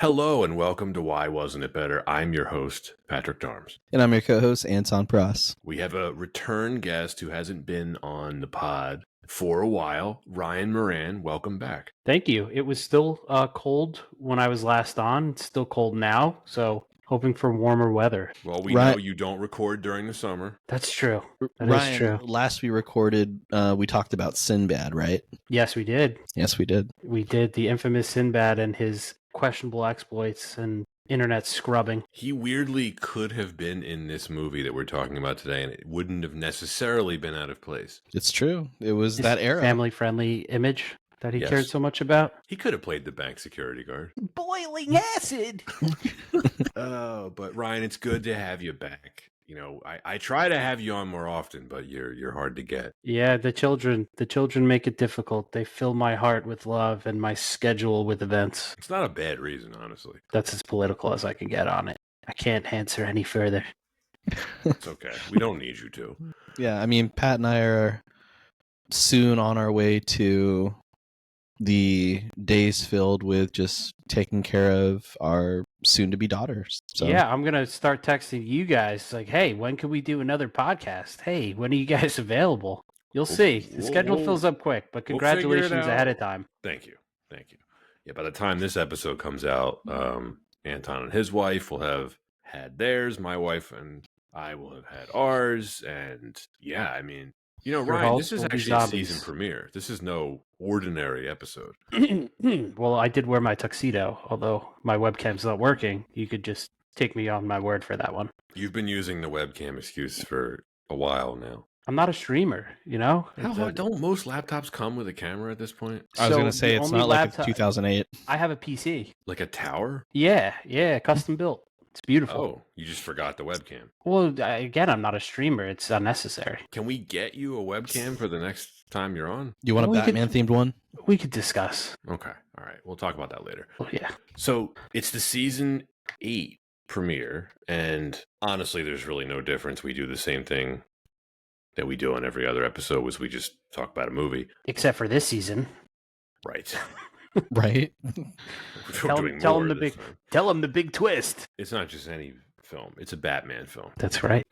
Hello and welcome to Why Wasn't It Better? I'm your host, Patrick Darms. And I'm your co-host, Anton Pross. We have a return guest who hasn't been on the pod for a while, Ryan Moran. Welcome back. Thank you. It was still cold when I was last on. It's still cold now, so hoping for warmer weather. Well, we know you don't record during the summer. That's true. That Ryan, is true. last we recorded, we talked about Sinbad, right? Yes, we did. Yes, we did. We did the infamous Sinbad and his questionable exploits and internet scrubbing. He weirdly could have been in this movie that we're talking about today, and it wouldn't have necessarily been out of place. It's true. It was His that era. family-friendly image that he Yes. cared so much about. He could have played the bank security guard. Boiling acid! Oh, but Ryan, it's good to have you back. You know, I try to have you on more often, but you're hard to get. Yeah, the children make it difficult. They fill my heart with love and my schedule with events. It's not a bad reason, honestly. That's as political as I can get on it. I can't answer any further. It's okay. We don't need you to. Yeah, I mean, Pat and I are soon on our way to the days filled with just taking care of our soon-to-be daughters. So Yeah, I'm going to start texting you guys like, hey, when can we do another podcast? Hey, when are you guys available? You'll see. The schedule fills up quick, but congratulations ahead of time. Thank you. Yeah, by the time this episode comes out, Anton and his wife will have had theirs. My wife and I will have had ours. And yeah, I mean, you know, Your Ryan, house this is will be actually a zombies. season premiere. This is no ordinary episode. Well, I did wear my tuxedo, although my webcam's not working. You could just take me on my word for that one. You've been using the webcam excuse for a while now. I'm not a streamer, you know? How hard? Don't most laptops come with a camera at this point? I was So going to say the it's only not like laptop- a 2008. I have a PC. Like a tower? Yeah, custom built. It's beautiful. Oh, you just forgot the webcam. Well, again, I'm not a streamer. It's unnecessary. Can we get you a webcam for the next time you're on? You want a We could- Batman-themed one? We could discuss. Okay. All right. We'll talk about that later. Well, yeah. So it's the season 8 premiere, and honestly, there's really no difference. We do the same thing that we do on every other episode, was we just talk about a movie. Except for this season. Right. Right? We're doing more this time. Tell him the big twist. It's not just any film. It's a Batman film. That's right.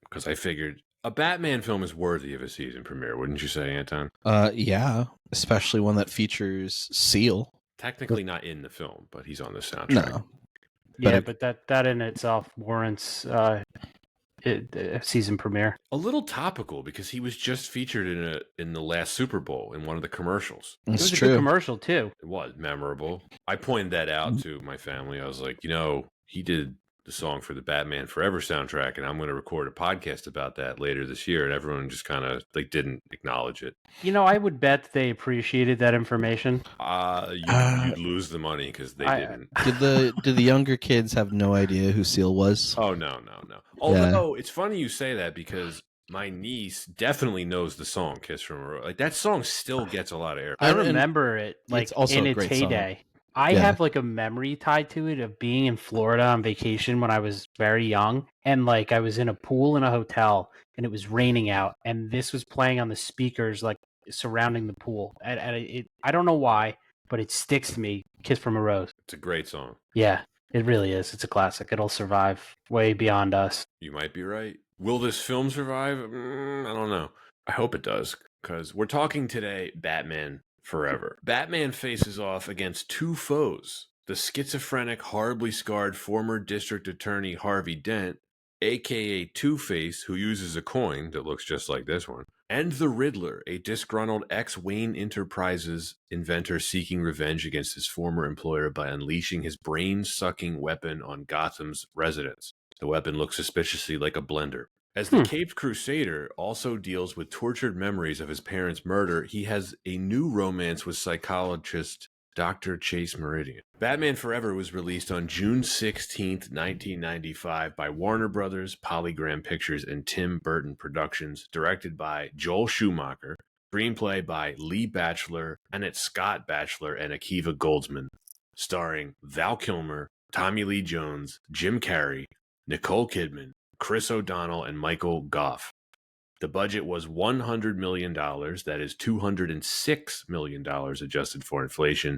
Because I figured a Batman film is worthy of a season premiere, wouldn't you say, Anton? Yeah, especially one that features Seal. Technically not in the film, but he's on the soundtrack. No. Yeah, But but that in itself warrants a season premiere. A little topical because he was just featured in the last Super Bowl in one of the commercials. It It's was a true. good commercial too. It was memorable. I pointed that out to my family. I was like, you know, he did the song for the Batman Forever soundtrack, and I'm going to record a podcast about that later this year. And everyone just kind of like didn't acknowledge it. You know, I would bet they appreciated that information. You'd lose the money because they didn't. Did the younger kids have no idea who Seal was? Oh, no. Although it's funny you say that because my niece definitely knows the song "Kiss from a Rose." Like that song still gets a lot of airplay. I And remember it like it's also in a its great song. heyday. I Yeah. have like a memory tied to it of being in Florida on vacation when I was very young, and like I was in a pool in a hotel and it was raining out, and this was playing on the speakers like surrounding the pool. And I don't know why, but it sticks to me. "Kiss from a Rose." It's a great song. Yeah, it really is. It's a classic. It'll survive way beyond us. You might be right. Will this film survive? I don't know. I hope it does, because we're talking today Batman Forever. Batman faces off against two foes: the schizophrenic, horribly scarred former district attorney Harvey Dent, aka Two-Face, who uses a coin that looks just like this one, and the Riddler, a disgruntled ex-Wayne Enterprises inventor seeking revenge against his former employer by unleashing his brain-sucking weapon on Gotham's residents. The weapon looks suspiciously like a blender. As the Caped Crusader also deals with tortured memories of his parents' murder, he has a new romance with psychologist Dr. Chase Meridian. Batman Forever was released on June 16th, 1995 by Warner Brothers, Polygram Pictures, and Tim Burton Productions, directed by Joel Schumacher, screenplay by Lee Batchelor, Annette Scott Batchelor, and Akiva Goldsman, starring Val Kilmer, Tommy Lee Jones, Jim Carrey, Nicole Kidman, Chris O'Donnell, and Michael Goff. The budget was $100 million. That is $206 million adjusted for inflation.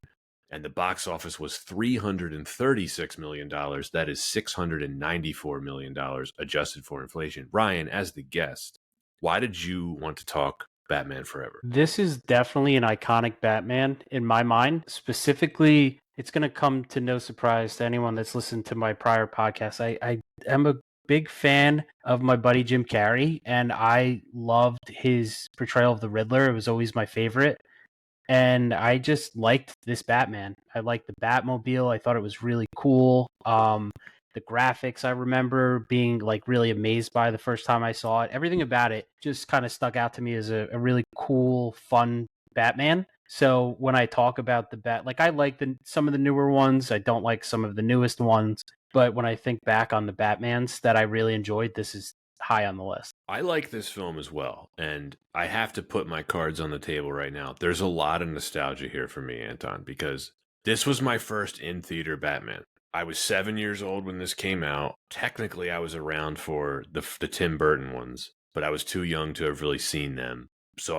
and the box office was $336 million. That is $694 million adjusted for inflation. Ryan, as the guest, why did you want to talk Batman Forever? This is definitely an iconic Batman in my mind. Specifically, it's going to come to no surprise to anyone that's listened to my prior podcast. I am a big fan of my buddy Jim Carrey, and I loved his portrayal of the Riddler. It was always my favorite. And I just liked this Batman. I liked the Batmobile. I thought it was really cool. The graphics, I remember being like really amazed by the first time I saw it. Everything about it just kind of stuck out to me as a really cool, fun Batman. So when I talk about the like I like some of the newer ones. I don't like some of the newest ones. But when I think back on the Batmans that I really enjoyed, this is high on the list. I like this film as well, and I have to put my cards on the table right now. There's a lot of nostalgia here for me, Anton, because this was my first in-theater Batman. I was 7 years old when this came out. Technically, I was around for the Tim Burton ones, but I was too young to have really seen them. So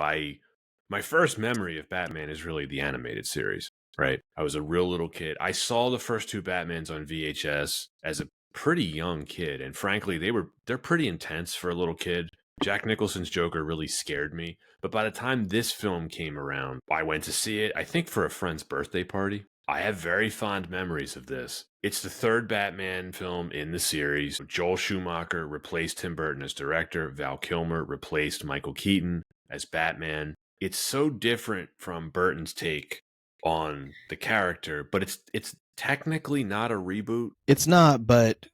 my first memory of Batman is really the animated series, right? I was a real little kid. I saw the first two Batmans on VHS as a pretty young kid, and frankly they're pretty intense for a little kid. Jack Nicholson's Joker really scared me, but by the time this film came around, I went to see it, I think for a friend's birthday party. I have very fond memories of this. It's the third Batman film in the series. Joel Schumacher replaced Tim Burton as director. Val Kilmer replaced Michael Keaton as Batman. It's so different from Burton's take on the character, but it's technically not a reboot. It's not, but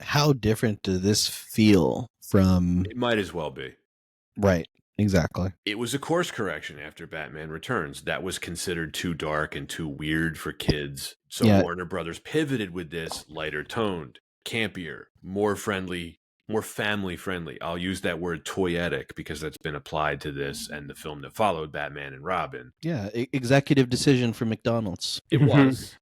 how different does this feel from... It might as well be. Right, exactly. It was a course correction after Batman Returns. That was considered too dark and too weird for kids. So Yeah. Warner Brothers pivoted with this lighter toned, campier, more friendly, more family friendly. I'll use that word toyetic because that's been applied to this and the film that followed, Batman and Robin. Yeah, executive decision for McDonald's. It was.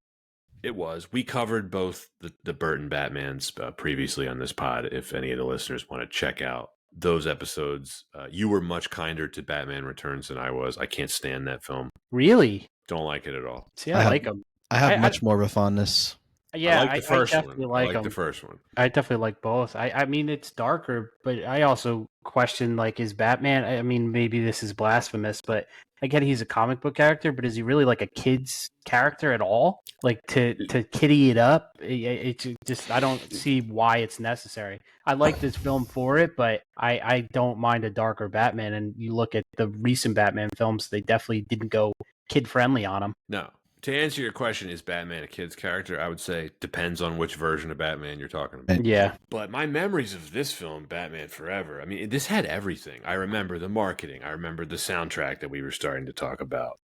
It was. We covered both the Burton Batmans previously on this pod. If any of the listeners want to check out those episodes, you were much kinder to Batman Returns than I was. I can't stand that film. Really? Don't like it at all. See, I like them. I have much more of a fondness. Yeah, I like the first definitely one. like I like the them. first one. I definitely like both. I mean, it's darker, but I also question, like, is Batman, I mean, maybe this is blasphemous, but again, he's a comic book character, but is he really like a kid's character at all? Like, to kitty it up? It just, I don't see why it's necessary. I like this film for it, but I don't mind a darker Batman. And you look at the recent Batman films, they definitely didn't go kid-friendly on him. No. To answer your question, is Batman a kid's character? I would say depends on which version of Batman you're talking about. Yeah. But my memories of this film, Batman Forever, I mean, this had everything. I remember the marketing. I remember the soundtrack that we were starting to talk about.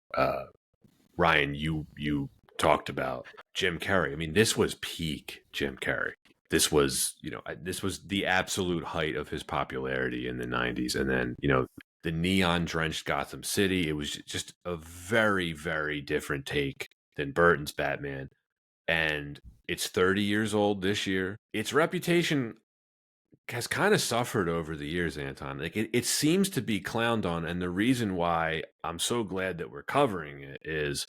Ryan, you talked about Jim Carrey. I mean, this was peak Jim Carrey. This was, this was the absolute height of his popularity in the 90s. And then, the neon-drenched Gotham City. It was just a very, very different take than Burton's Batman. And it's 30 years old this year. Its reputation has kind of suffered over the years, Anton. Like it seems to be clowned on. And the reason why I'm so glad that we're covering it is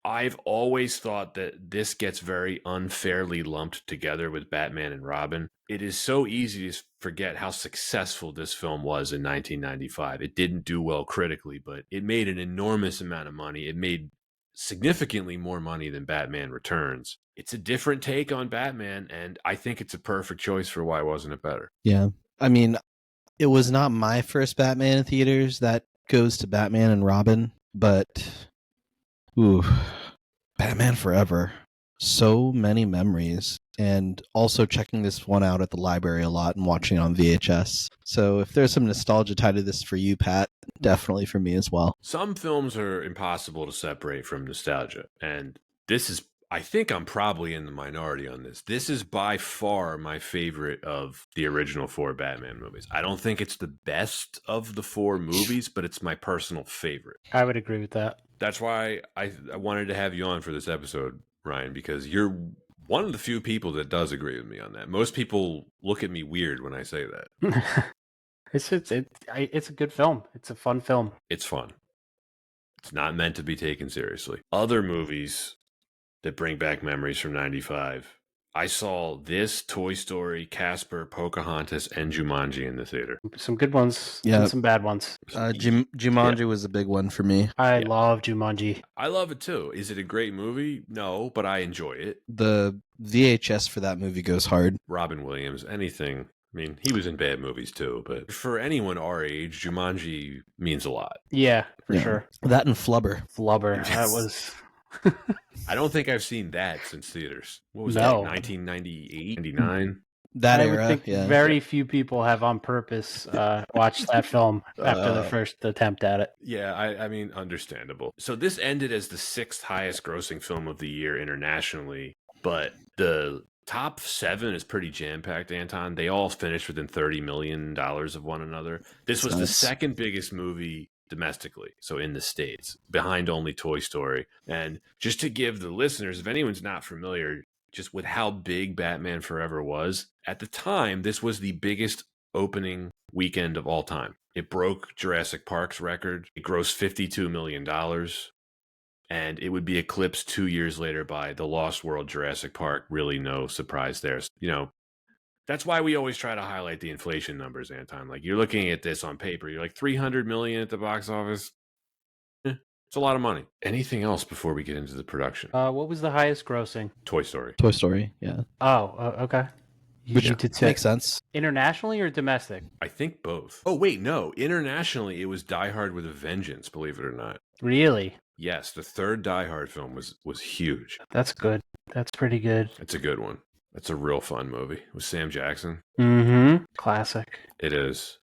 I've always thought that this gets very unfairly lumped together with Batman and Robin. It is so easy to forget how successful this film was in 1995. It didn't do well critically, but it made an enormous amount of money. It made significantly more money than Batman Returns. It's a different take on Batman, and I think it's a perfect choice for why wasn't it better. Yeah. I mean, it was not my first Batman in theaters. That goes to Batman and Robin, but... Ooh, Batman Forever. So many memories. And also checking this one out at the library a lot and watching it on VHS. So if there's some nostalgia tied to this for you, Pat, definitely for me as well. Some films are impossible to separate from nostalgia. And this is, I think I'm probably in the minority on this. This is by far my favorite of the original four Batman movies. I don't think it's the best of the four movies, but it's my personal favorite. I would agree with that. That's why I wanted to have you on for this episode, Ryan, because you're one of the few people that does agree with me on that. Most people look at me weird when I say that. It's a good film. It's a fun film. It's fun. It's not meant to be taken seriously. Other movies that bring back memories from 95. I saw this, Toy Story, Casper, Pocahontas, and Jumanji in the theater. Some good ones Yeah. and some bad ones. Jumanji was a big one for me. I love Jumanji. I love it too. Is it a great movie? No, but I enjoy it. The VHS for that movie goes hard. Robin Williams, anything. I mean, he was in bad movies too, but for anyone our age, Jumanji means a lot. Yeah, for Yeah. sure. That and Flubber. Flubber. That was. I don't think I've seen that since theaters. What was No. that, 1998, 99? That I era, would think yeah. very few people have on purpose watched that film after the first attempt at it. Yeah, I mean, understandable. So this ended as the 6th highest grossing film of the year internationally, but the top 7 is pretty jam-packed, Anton. They all finished within $30 million of one another. This was the second biggest movie domestically, so in the States, behind only Toy Story. And just to give the listeners, if anyone's not familiar, just with how big Batman Forever was, at the time, this was the biggest opening weekend of all time. It broke Jurassic Park's record. It grossed $52 million. And it would be eclipsed 2 years later by The Lost World, Jurassic Park. Really no surprise there. You know, that's why we always try to highlight the inflation numbers, Anton. Like, you're looking at this on paper. You're like, $300 million at the box office. It's a lot of money. Anything else before we get into the production? What was the highest grossing? Toy Story. Toy Story, yeah. Oh, okay. Which did say makes sense. internationally or domestic? I think both. Oh, wait, no. Internationally, it was Die Hard with a Vengeance, believe it or not. Really? Yes, the third Die Hard film was huge. That's good. That's pretty good. It's a good one. It's a real fun movie with Sam Jackson. Mm-hmm. Classic. It is.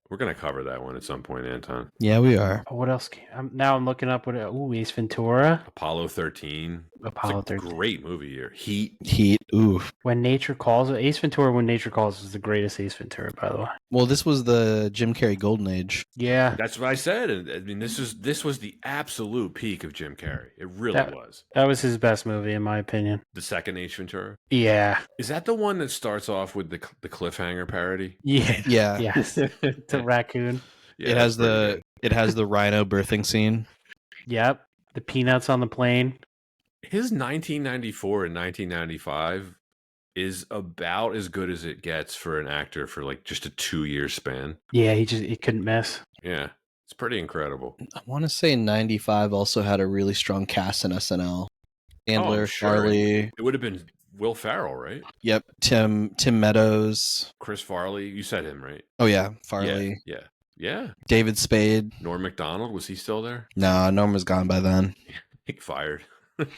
We're going to cover that one at some point, Anton. Yeah, we are. What else? Now I'm looking up what. Ace Ventura. Apollo 13. Apollo It's a 13. great movie here. Heat. Ooh. When Nature Calls. Ace Ventura, When Nature Calls is the greatest Ace Ventura, by the way. Well, this was the Jim Carrey golden age. Yeah. That's what I said. And I mean, this was the absolute peak of Jim Carrey. It really was. That was his best movie, in my opinion. The second Ace Ventura. Yeah. Is that the one that starts off with the cliffhanger parody? Yeah. Yeah. Yes. The raccoon. Yeah, it has pretty the rhino birthing scene. Yep. The peanuts on the plane. His 1994 and 1995 is about as good as it gets for an actor for like just a 2-year span. Yeah, he couldn't miss. Yeah, it's pretty incredible. I want to say 95 also had a really strong cast in SNL. Andler, sure. Farley. It would have been Will Ferrell, right? Yep. Tim Meadows. Chris Farley. You said him, right? Oh yeah, Farley. Yeah. David Spade. Norm Macdonald, was he still there? No, Norm was gone by then. He fired.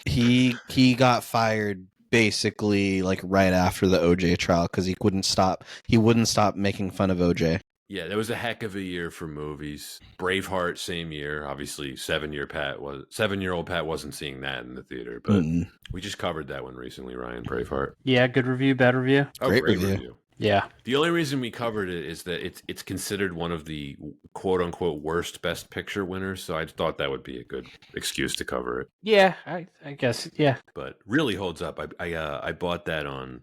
He got fired basically like right after the OJ trial because he wouldn't stop making fun of OJ. Yeah, that was a heck of a year for movies. Braveheart, same year. Obviously, 7-year-old Pat wasn't seeing that in the theater, but we just covered that one recently, Ryan. Braveheart. Yeah, good review, bad review. Oh, Great great review. review. Yeah. The only reason we covered it is that it's considered one of the quote unquote worst Best Picture winners, so I thought that would be a good excuse to cover it. Yeah, I guess. Yeah. But really holds up. I bought that on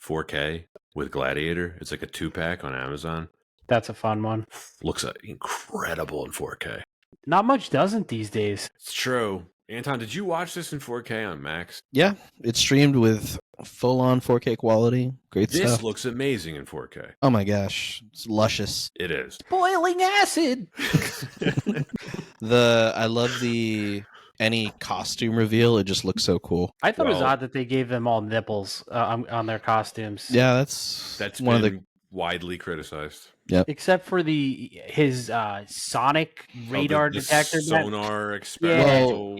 4K with Gladiator. It's like a 2-pack on Amazon. That's a fun one. Looks incredible in 4K. Not much doesn't these days. It's true. Anton, did you watch this in 4K on Max? Yeah, it's streamed with full-on 4K quality. Great This stuff. looks amazing in 4K. Oh my gosh, it's luscious. It is. Boiling acid. I love any costume reveal. It just looks so cool. I thought it was odd that they gave them all nipples on their costumes. Yeah, that's one of the widely criticized. Yep. Except for his sonic radar the detector. Sonar experimental.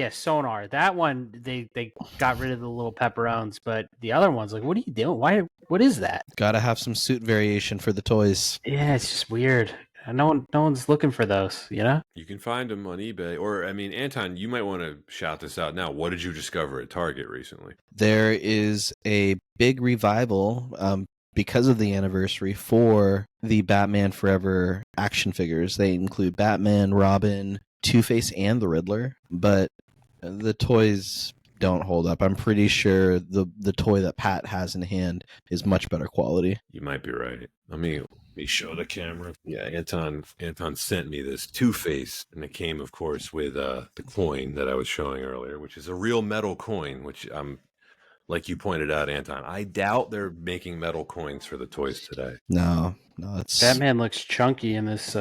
Sonar. That one they got rid of the little pepperones, but the other one's like, what are you doing? What is that? Gotta have some suit variation for the toys. Yeah, it's just weird. No one's looking for those, you know? You can find them on eBay. Or, I mean, Anton, you might want to shout this out now. What did you discover at Target recently? There is a big revival because of the anniversary for the Batman Forever action figures. They include Batman, Robin, Two-Face, and the Riddler. But the toys don't hold up. I'm pretty sure the toy that Pat has in hand is much better quality. You might be right. Let me me show the camera. Yeah, Anton sent me this Two-Face, and it came, of course, with the coin that I was showing earlier, which is a real metal coin, which like you pointed out, Anton, I doubt they're making metal coins for the toys today. No, it's Batman looks chunky in this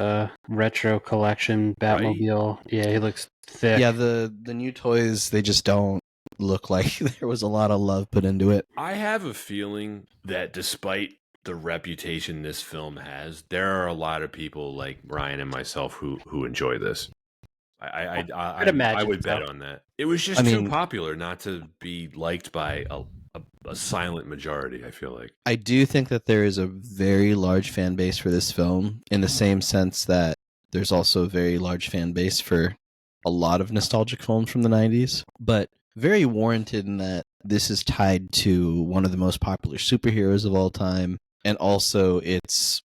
retro collection Batmobile. Right? Yeah, he looks thick. Yeah, the new toys, they just don't look like there was a lot of love put into it. I have a feeling that despite the reputation this film has, there are a lot of people like Ryan and myself who enjoy this. I would bet on that. It was just too popular not to be liked by a silent majority, I feel like. I do think that there is a very large fan base for this film, in the same sense that there's also a very large fan base for a lot of nostalgic films from the 90s, but very warranted in that this is tied to one of the most popular superheroes of all time, and also it's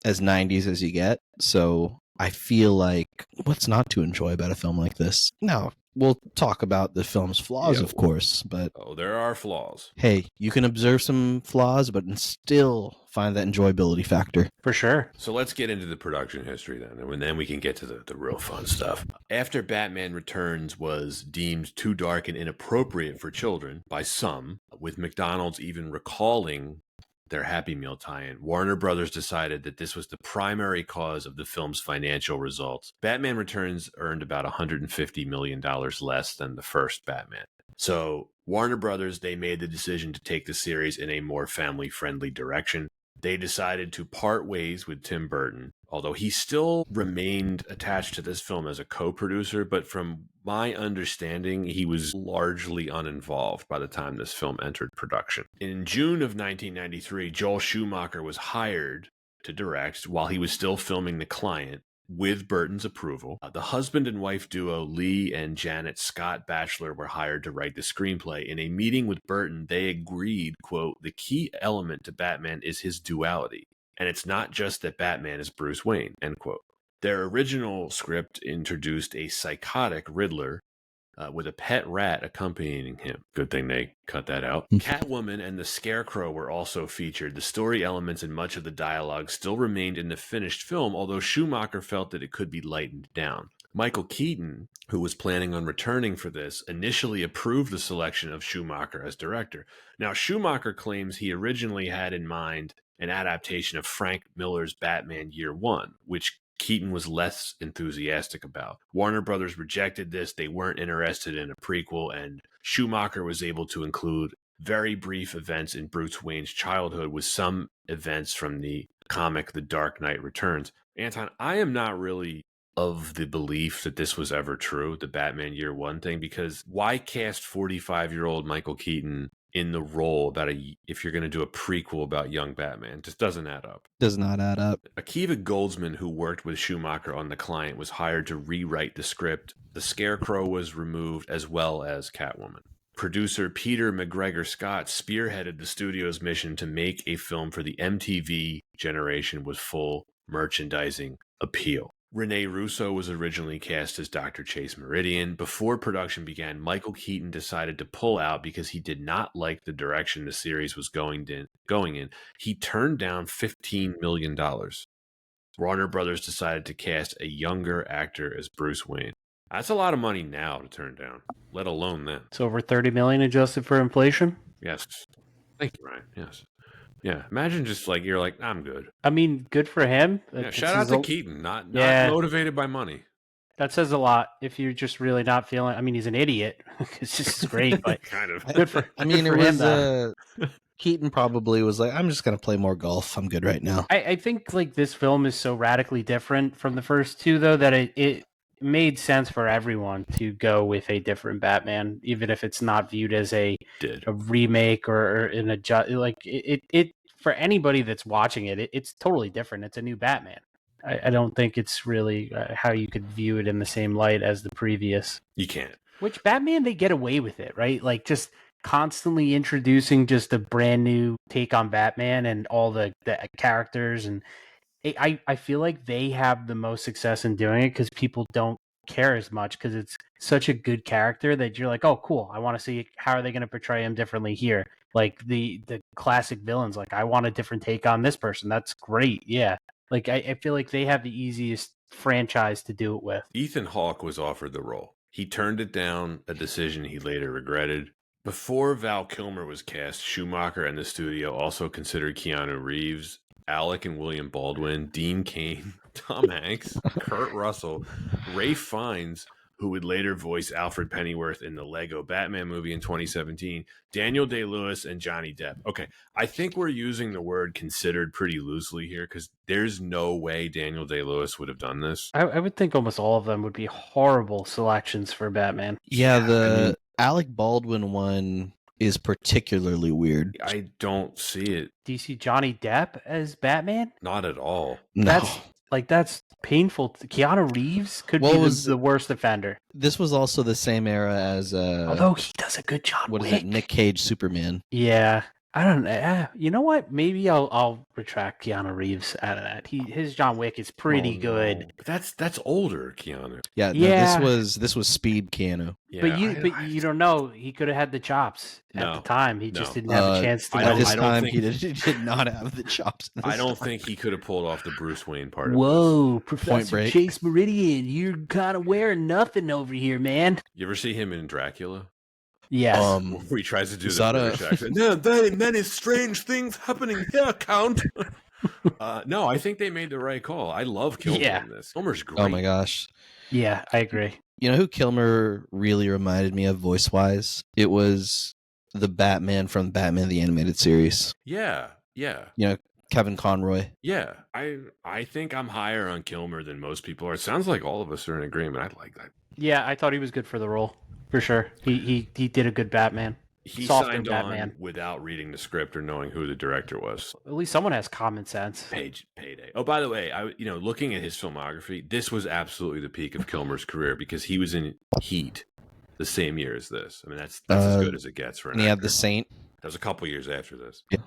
as 90s as you get. So I feel like what's not to enjoy about a film like this? Now, we'll talk about the film's flaws, of course, but... Oh, there are flaws. Hey, you can observe some flaws, but still find that enjoyability factor. For sure. So let's get into the production history then, and then we can get to the real fun stuff. After Batman Returns was deemed too dark and inappropriate for children by some, with McDonald's even recalling their Happy Meal tie-in, Warner Brothers decided that this was the primary cause of the film's financial results. Batman Returns earned about $150 million less than the first Batman. So Warner Brothers, they made the decision to take the series in a more family-friendly direction. They decided to part ways with Tim Burton, although he still remained attached to this film as a co-producer, but from my understanding, he was largely uninvolved by the time this film entered production. In June of 1993, Joel Schumacher was hired to direct while he was still filming The Client, with Burton's approval. The husband and wife duo Lee and Janet Scott Batchelor were hired to write the screenplay. In a meeting with Burton, they agreed, quote, "The key element to Batman is his duality, and it's not just that Batman is Bruce Wayne," end quote. Their original script introduced a psychotic Riddler with a pet rat accompanying him. Good thing they cut that out. Catwoman and the Scarecrow were also featured. The story elements and much of the dialogue still remained in the finished film, although Schumacher felt that it could be lightened down. Michael Keaton, who was planning on returning for this, initially approved the selection of Schumacher as director. Now, Schumacher claims he originally had in mind an adaptation of Frank Miller's Batman Year One, which Keaton was less enthusiastic about. Warner Brothers rejected this. They weren't interested in a prequel, and Schumacher was able to include very brief events in Bruce Wayne's childhood with some events from the comic The Dark Knight Returns. Anton, I am not really of the belief that this was ever true, the Batman Year One thing, because why cast 45-year-old Michael Keaton in the role if you're going to do a prequel about young Batman? It just doesn't add up. Does not add up. Akiva Goldsman, who worked with Schumacher on The Client, was hired to rewrite the script. The Scarecrow was removed, as well as Catwoman. Producer Peter McGregor Scott spearheaded the studio's mission to make a film for the MTV generation with full merchandising appeal. Rene Russo was originally cast as Dr. Chase Meridian. Before production began, Michael Keaton decided to pull out because he did not like the direction the series was going in. He turned down $15 million. Warner Brothers decided to cast a younger actor as Bruce Wayne. That's a lot of money now to turn down, let alone then. It's over $30 million adjusted for inflation? Yes. Thank you, Ryan. Yes. Yeah, imagine just like you're like, I'm good. I mean, good for him. Yeah, shout out to Keaton, not motivated by money. That says a lot. If you're just really not feeling, I mean, he's an idiot. It's just great, but kind of. Good for. I mean, it was Keaton probably was like, I'm just gonna play more golf. I'm good right now. I think like this film is so radically different from the first two, though, that it made sense for everyone to go with a different Batman, even if it's not viewed as a remake or an adjust. Like it for anybody that's watching it, it's totally different. It's a new Batman. I don't think it's really how you could view it in the same light as the previous. You can't. Which Batman, they get away with it, right? Like just constantly introducing just a brand new take on Batman and all the characters, and I feel like they have the most success in doing it because people don't care as much because it's such a good character that you're like, oh, cool. I want to see how are they going to portray him differently here. Like the classic villains, like I want a different take on this person. That's great. Yeah. Like I feel like they have the easiest franchise to do it with. Ethan Hawke was offered the role. He turned it down, a decision he later regretted. Before Val Kilmer was cast, Schumacher and the studio also considered Keanu Reeves, Alec and William Baldwin, Dean Cain, Tom Hanks, Kurt Russell, Ralph Fiennes, who would later voice Alfred Pennyworth in the Lego Batman movie in 2017, Daniel Day-Lewis, and Johnny Depp. Okay, I think we're using the word considered pretty loosely here because there's no way Daniel Day-Lewis would have done this. I would think almost all of them would be horrible selections for Batman. Yeah, the Alec Baldwin one is particularly weird. I don't see it. Do you see Johnny Depp as Batman? Not at all. No. That's painful. Keanu Reeves could be the worst offender. This was also the same era as although he does a good John Wick. What is it? Nick Cage Superman. Yeah. I don't know. You know what? Maybe I'll retract Keanu Reeves out of that. His John Wick is pretty good. No. But that's older Keanu. Yeah, yeah. No, this was speed Keanu. Yeah, but you don't know. He could have had the chops at the time. He just didn't have a chance to. At this time, he did not have the chops. I don't think he could have pulled off the Bruce Wayne part. Whoa, of Professor Point Break. Chase Meridian, you're kind of wearing nothing over here, man. You ever see him in Dracula? Yes. Where he tries to do the British accent. No, very many strange things happening here, Count. No, I think they made the right call. I love Kilmer in this. Kilmer's great. Oh my gosh. Yeah, I agree. You know who Kilmer really reminded me of voice-wise? It was the Batman from Batman the Animated Series. Yeah. You know, Kevin Conroy. Yeah. I think I'm higher on Kilmer than most people are. It sounds like all of us are in agreement. I like that. Yeah, I thought he was good for the role. For sure. He did a good Batman. He signed on without reading the script or knowing who the director was. At least someone has common sense. Payday. Oh, by the way, looking at his filmography, this was absolutely the peak of Kilmer's career because he was in Heat the same year as this. I mean, that's as good as it gets for an actor. He had The Saint. That was a couple years after this. Yeah.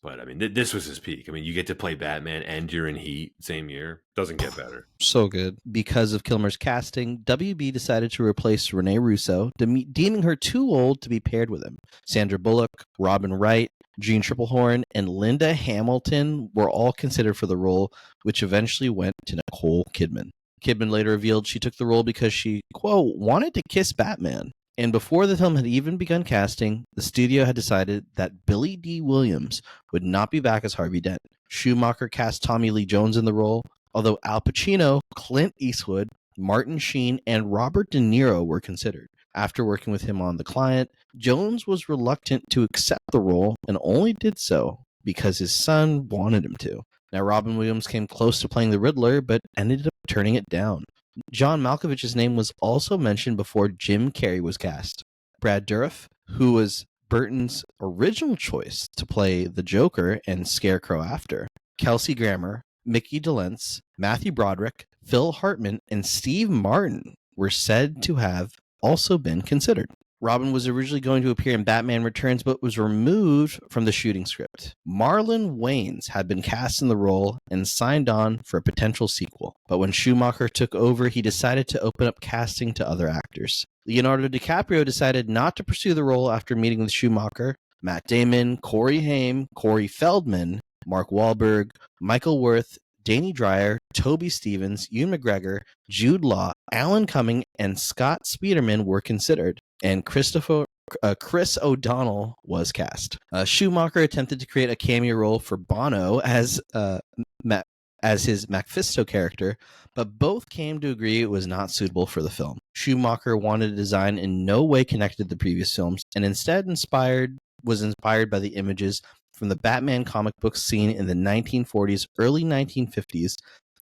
But, I mean, this was his peak. I mean, you get to play Batman and you're in Heat same year. Doesn't get better. So good. Because of Kilmer's casting, WB decided to replace Renee Russo, deeming her too old to be paired with him. Sandra Bullock, Robin Wright, Jean Triplehorn, and Linda Hamilton were all considered for the role, which eventually went to Nicole Kidman. Kidman later revealed she took the role because she, quote, wanted to kiss Batman. And before the film had even begun casting, the studio had decided that Billy D. Williams would not be back as Harvey Dent. Schumacher cast Tommy Lee Jones in the role, although Al Pacino, Clint Eastwood, Martin Sheen, and Robert De Niro were considered. After working with him on The Client, Jones was reluctant to accept the role and only did so because his son wanted him to. Now, Robin Williams came close to playing the Riddler, but ended up turning it down. John Malkovich's name was also mentioned before Jim Carrey was cast. Brad Dourif, who was Burton's original choice to play the Joker and Scarecrow after, Kelsey Grammer, Mickey DeLance, Matthew Broderick, Phil Hartman, and Steve Martin were said to have also been considered. Robin was originally going to appear in Batman Returns, but was removed from the shooting script. Marlon Wayans had been cast in the role and signed on for a potential sequel. But when Schumacher took over, he decided to open up casting to other actors. Leonardo DiCaprio decided not to pursue the role after meeting with Schumacher. Matt Damon, Corey Haim, Corey Feldman, Mark Wahlberg, Michael Worth, Danny Dreyer, Toby Stevens, Ewan McGregor, Jude Law, Alan Cumming, and Scott Speederman were considered. And Chris O'Donnell was cast. Schumacher attempted to create a cameo role for Bono as his Mephisto character, but both came to agree it was not suitable for the film. Schumacher wanted a design in no way connected to the previous films, and instead was inspired by the images from the Batman comic books seen in the 1940s, early 1950s,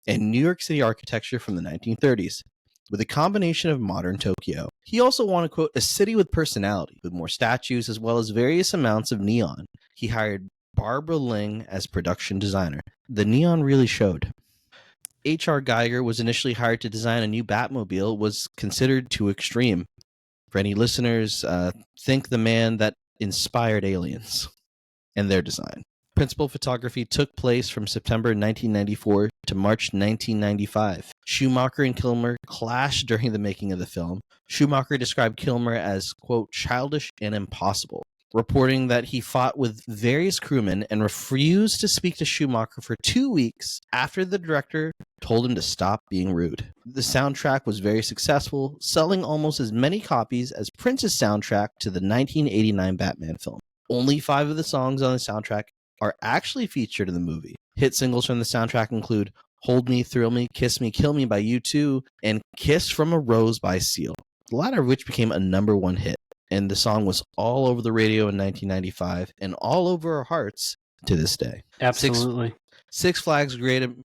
and New York City architecture from the 1930s. With a combination of modern Tokyo. He also wanted, quote, a city with personality, with more statues as well as various amounts of neon. He hired Barbara Ling as production designer. The neon really showed. H.R. Geiger was initially hired to design a new Batmobile, was considered too extreme. For any listeners, think the man that inspired Aliens and their design. Principal photography took place from September 1994 to March 1995. Schumacher and Kilmer clashed during the making of the film. Schumacher described Kilmer as, quote, childish and impossible. reporting that he fought with various crewmen and refused to speak to Schumacher for 2 weeks after the director told him to stop being rude. The soundtrack was very successful, selling almost as many copies as Prince's soundtrack to the 1989 Batman film. Only 5 of the songs on the soundtrack are actually featured in the movie. Hit singles from the soundtrack include Hold Me, Thrill Me, Kiss Me, Kill Me by U2, and Kiss from a Rose by Seal, the latter of which became a #1 hit. And the song was all over the radio in 1995 and all over our hearts to this day. Absolutely. Six Flags created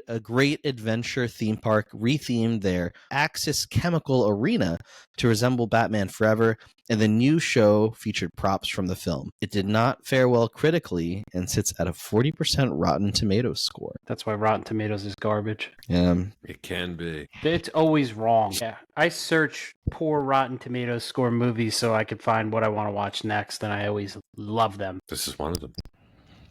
a great adventure theme park, rethemed their Axis Chemical Arena to resemble Batman Forever, and the new show featured props from the film. It did not fare well critically and sits at a 40% Rotten Tomatoes score. That's why Rotten Tomatoes is garbage. It can be. It's always wrong. Yeah. I search poor Rotten Tomatoes score movies so I could find what I want to watch next, and I always love them. This is one of them.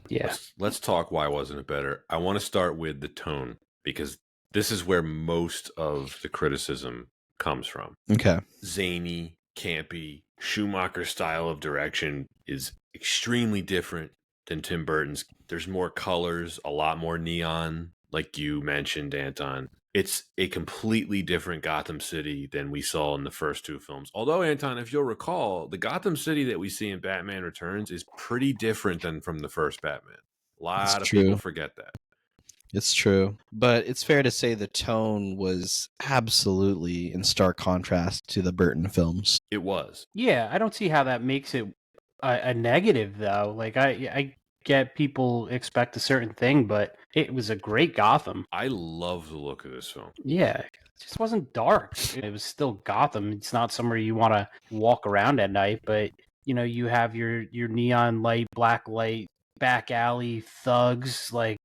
Yeah. Let's talk why wasn't it better. I want to start with the tone, because this is where most of the criticism comes from. Okay. Zany, campy, Schumacher style of direction is extremely different than Tim Burton's. There's more colors, a lot more neon, like you mentioned, Anton. It's a completely different Gotham City than we saw in the first 2 films. Although, Anton, if you'll recall, the Gotham City that we see in Batman Returns is pretty different than from the first Batman. A lot of people forget that. It's true. But it's fair to say the tone was absolutely in stark contrast to the Burton films. It was. Yeah, I don't see how that makes it a negative, though. Like, I get people expect a certain thing, but it was a great Gotham. I love the look of this film. Yeah, it just wasn't dark. It was still Gotham. It's not somewhere you want to walk around at night, but, you know, you have your neon light, black light, back alley thugs, like,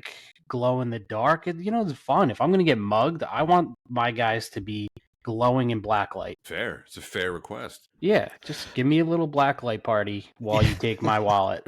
glow in the dark. You know, it's fun. If I'm going to get mugged, I want my guys to be glowing in black light. Fair. It's a fair request. Yeah, just give me a little black light party while you take my wallet.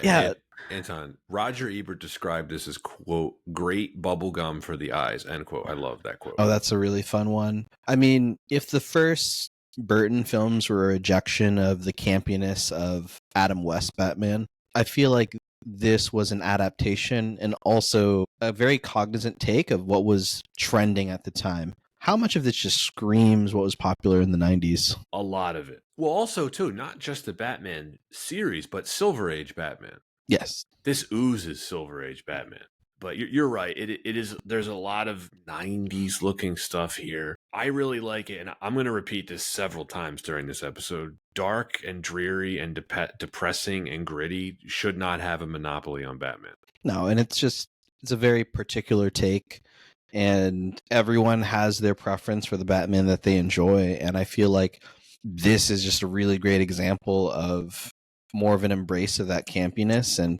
Yeah. Anton, Roger Ebert described this as, quote, great bubblegum for the eyes, end quote. I love that quote. Oh, that's a really fun one. I mean, if the first Burton films were a rejection of the campiness of Adam West Batman, I feel like this was an adaptation and also a very cognizant take of what was trending at the time. How much of this just screams what was popular in the 90s? A lot of it. Well, also, too, not just the Batman series, but Silver Age Batman. Yes. This oozes Silver Age Batman. But you're right. It is. There's a lot of 90s looking stuff here. I really like it, and I'm going to repeat this several times during this episode. Dark and dreary and depressing and gritty should not have a monopoly on Batman. No, and it's a very particular take, and everyone has their preference for the Batman that they enjoy, and I feel like this is just a really great example of more of an embrace of that campiness and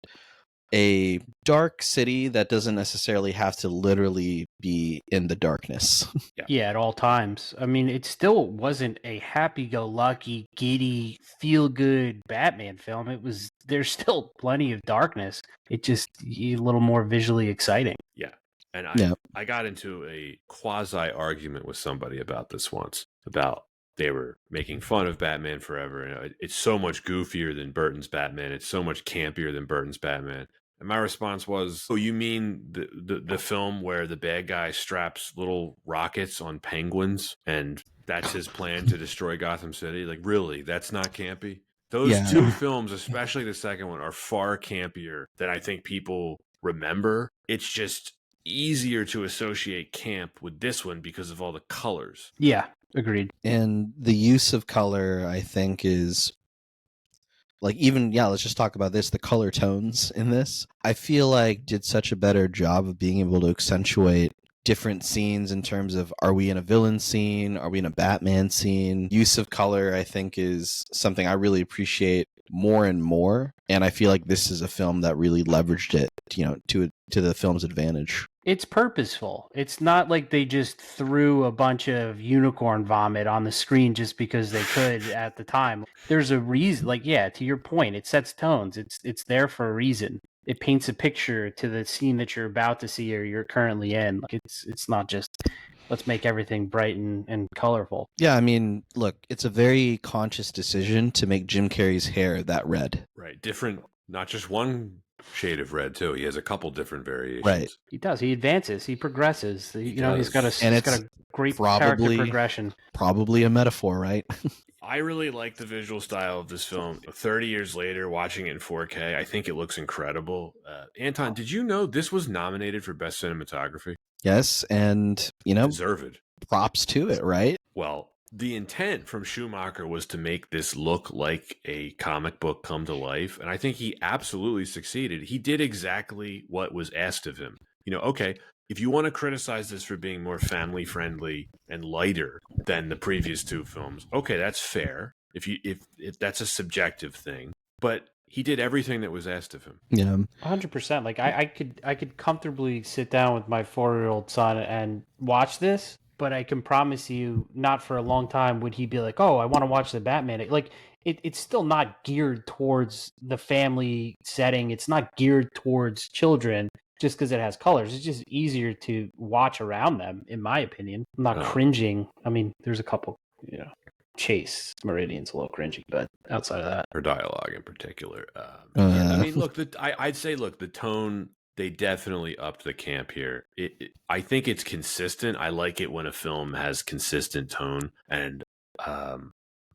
a dark city that doesn't necessarily have to literally be in the darkness. Yeah, at all times. I mean, it still wasn't a happy-go-lucky, giddy, feel-good Batman film. There's still plenty of darkness. It just a little more visually exciting. Yeah. And I got into a quasi-argument with somebody about this once, about they were making fun of Batman Forever. And it's so much goofier than Burton's Batman. It's so much campier than Burton's Batman. And my response was, oh, you mean the film where the bad guy straps little rockets on penguins and that's his plan to destroy Gotham City? Like, really? That's not campy? Those 2 films, especially the second one, are far campier than I think people remember. It's just easier to associate camp with this one because of all the colors. Yeah, agreed. And the use of color, I think, is like, even, let's just talk about this. The color tones in this, I feel like did such a better job of being able to accentuate different scenes in terms of, are we in a villain scene? Are we in a Batman scene? Use of color, I think, is something I really appreciate more and more. And I feel like this is a film that really leveraged it, to the film's advantage. It's purposeful. It's not like they just threw a bunch of unicorn vomit on the screen just because they could at the time. There's a reason. Like, yeah, to your point, it sets tones. It's there for a reason. It paints a picture to the scene that you're about to see or you're currently in. Like, it's not just let's make everything bright and colorful. Yeah, I mean, look, it's a very conscious decision to make Jim Carrey's hair that red. Right. Different, not just one shade of red, too. He has a couple different variations. Right. He does. He advances. He progresses. He's got does. a great character progression. Probably a metaphor, right? I really like the visual style of this film. 30 years later, watching it in 4K, I think it looks incredible. Anton, did you know this was nominated for Best Cinematography? Yes, and, Deserved. Props to it, right? Well, the intent from Schumacher was to make this look like a comic book come to life, and I think he absolutely succeeded. He did exactly what was asked of him. Okay, if you want to criticize this for being more family friendly and lighter than the previous two films, okay, that's fair. If that's a subjective thing, but he did everything that was asked of him. Yeah, 100%. Like I could comfortably sit down with my 4-year-old son and watch this, but I can promise you, not for a long time would he be like, "Oh, I want to watch the Batman." Like it's still not geared towards the family setting. It's not geared towards children. Just because it has colors, it's just easier to watch around them, in my opinion. I'm not cringing. I mean, there's a couple, Chase Meridian's a little cringy, but outside of that, her dialogue in particular. I mean, look, I'd say, the tone, they definitely upped the camp here. I think it's consistent. I like it when a film has consistent tone, and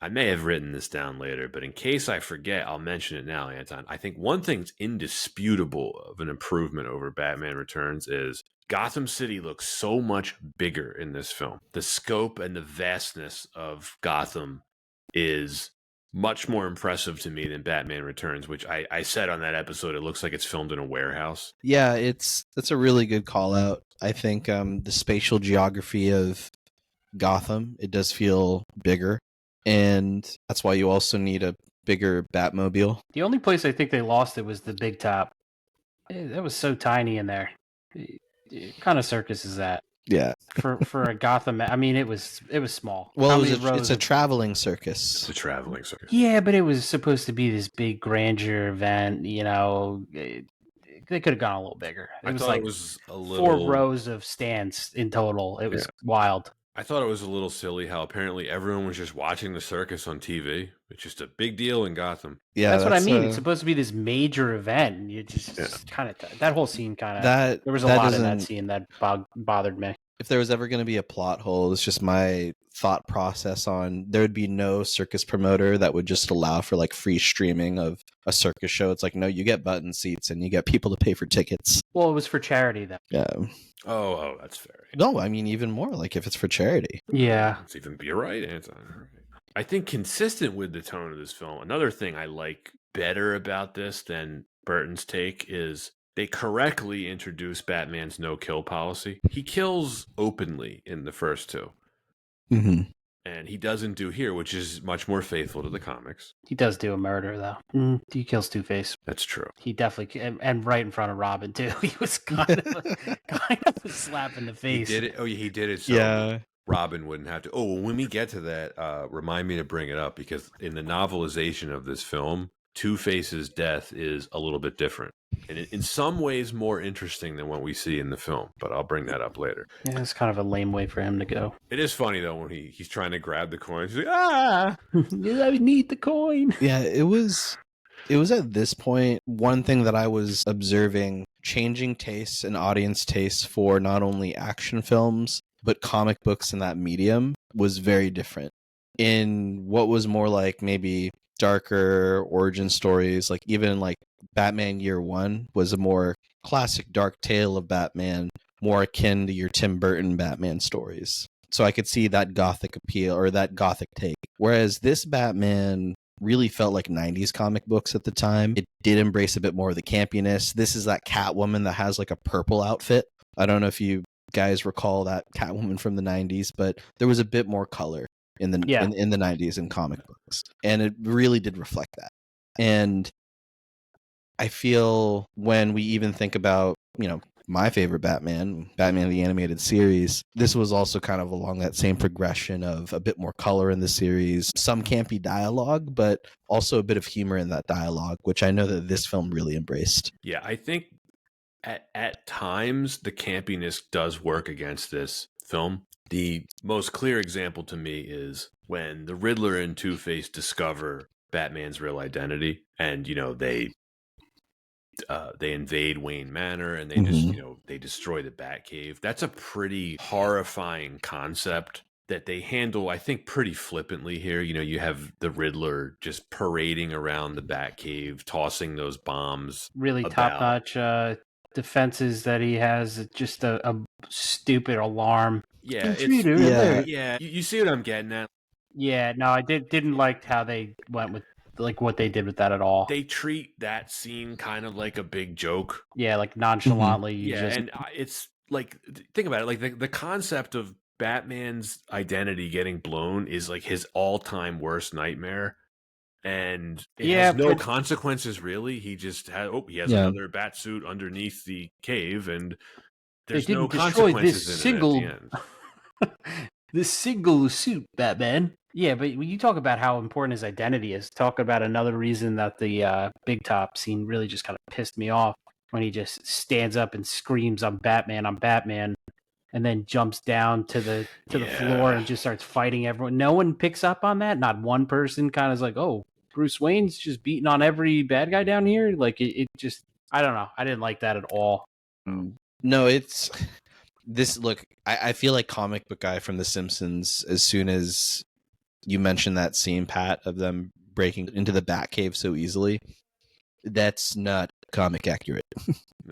I may have written this down later, but in case I forget, I'll mention it now, Anton. I think one thing's indisputable of an improvement over Batman Returns is Gotham City looks so much bigger in this film. The scope and the vastness of Gotham is much more impressive to me than Batman Returns, which I said on that episode, it looks like it's filmed in a warehouse. Yeah, that's a really good call out. I think the spatial geography of Gotham, it does feel bigger. And that's why you also need a bigger Batmobile. The only place I think they lost it was the Big Top. That was so tiny in there. What kind of circus is that? Yeah. For a Gotham, I mean, it was small. Well, it's a traveling circus. It's a traveling circus. Yeah, but it was supposed to be this big grandeur event. They could have gone a little bigger. It was 4 rows of stands in total. It was wild. I thought it was a little silly how apparently everyone was just watching the circus on TV. It's just a big deal in Gotham. Yeah, that's what I mean. It's supposed to be this major event, and you just kind of that whole scene kind of there was a lot in that scene that bothered me. If there was ever going to be a plot hole, it's just my thought process on there would be no circus promoter that would just allow for like free streaming of a circus show. It's like, no, you get button seats and you get people to pay for tickets. Well, it was for charity though. Yeah. Oh, that's fair. No, I mean even more like if it's for charity. Yeah. You're right, Anton. I think consistent with the tone of this film, another thing I like better about this than Burton's take is they correctly introduce Batman's no-kill policy. He kills openly in the first two. Mm-hmm. And he doesn't do here, which is much more faithful to the comics. He does do a murder, though. He kills Two-Face. That's true. He definitely, and right in front of Robin, too. He was kind of a slap in the face. He did it. Oh, he did it. So yeah. Robin wouldn't have to. Oh, when we get to that, remind me to bring it up, because in the novelization of this film, Two-Face's death is a little bit different. And in some ways more interesting than what we see in the film, but I'll bring that up later. Yeah, it's kind of a lame way for him to go. It is funny, though, when he's trying to grab the coin. He's like, ah! I need the coin. Yeah, it was at this point, one thing that I was observing, changing tastes and audience tastes for not only action films, but comic books in that medium was very different. In what was more like maybe darker origin stories, like even like Batman Year One was a more classic dark tale of Batman, more akin to your Tim Burton Batman stories. So I could see that gothic appeal or that gothic take. Whereas this Batman really felt like 90s comic books at the time. It did embrace a bit more of the campiness. This is that Catwoman that has like a purple outfit. I don't know if you guys recall that Catwoman from the 90s, but there was a bit more color in the in the 90s in comic books, and it really did reflect that. And I feel when we even think about, my favorite Batman the animated series, this was also kind of along that same progression of a bit more color in the series, some campy dialogue, but also a bit of humor in that dialogue, which I know that this film really embraced. Yeah, I think at times the campiness does work against this film. The most clear example to me is when the Riddler and Two-Face discover Batman's real identity, and they invade Wayne Manor, and they just they destroy the Batcave. That's a pretty horrifying concept that they handle, I think, pretty flippantly here. You have the Riddler just parading around the Batcave, tossing those bombs. Really top-notch defenses that he has. Just a stupid alarm. Yeah, You see what I'm getting at? Yeah, no, I didn't like how they went with what they did with that at all. They treat that scene kind of like a big joke. Yeah, like nonchalantly. And it's like, think about it. Like the concept of Batman's identity getting blown is like his all-time worst nightmare, and it has no consequences really. He just he has another bat suit underneath the cave, and there's no consequences in it at the end. This single suit, Batman. Yeah, but when you talk about how important his identity is, talk about another reason that the Big Top scene really just kind of pissed me off, when he just stands up and screams, I'm Batman, and then jumps down to the floor and just starts fighting everyone. No one picks up on that. Not one person kind of is like, oh, Bruce Wayne's just beating on every bad guy down here. Like it just, I don't know. I didn't like that at all. No, it's this. Look, I feel like comic book guy from The Simpsons. As soon as you mention that scene, Pat, of them breaking into the Batcave so easily, that's not comic accurate.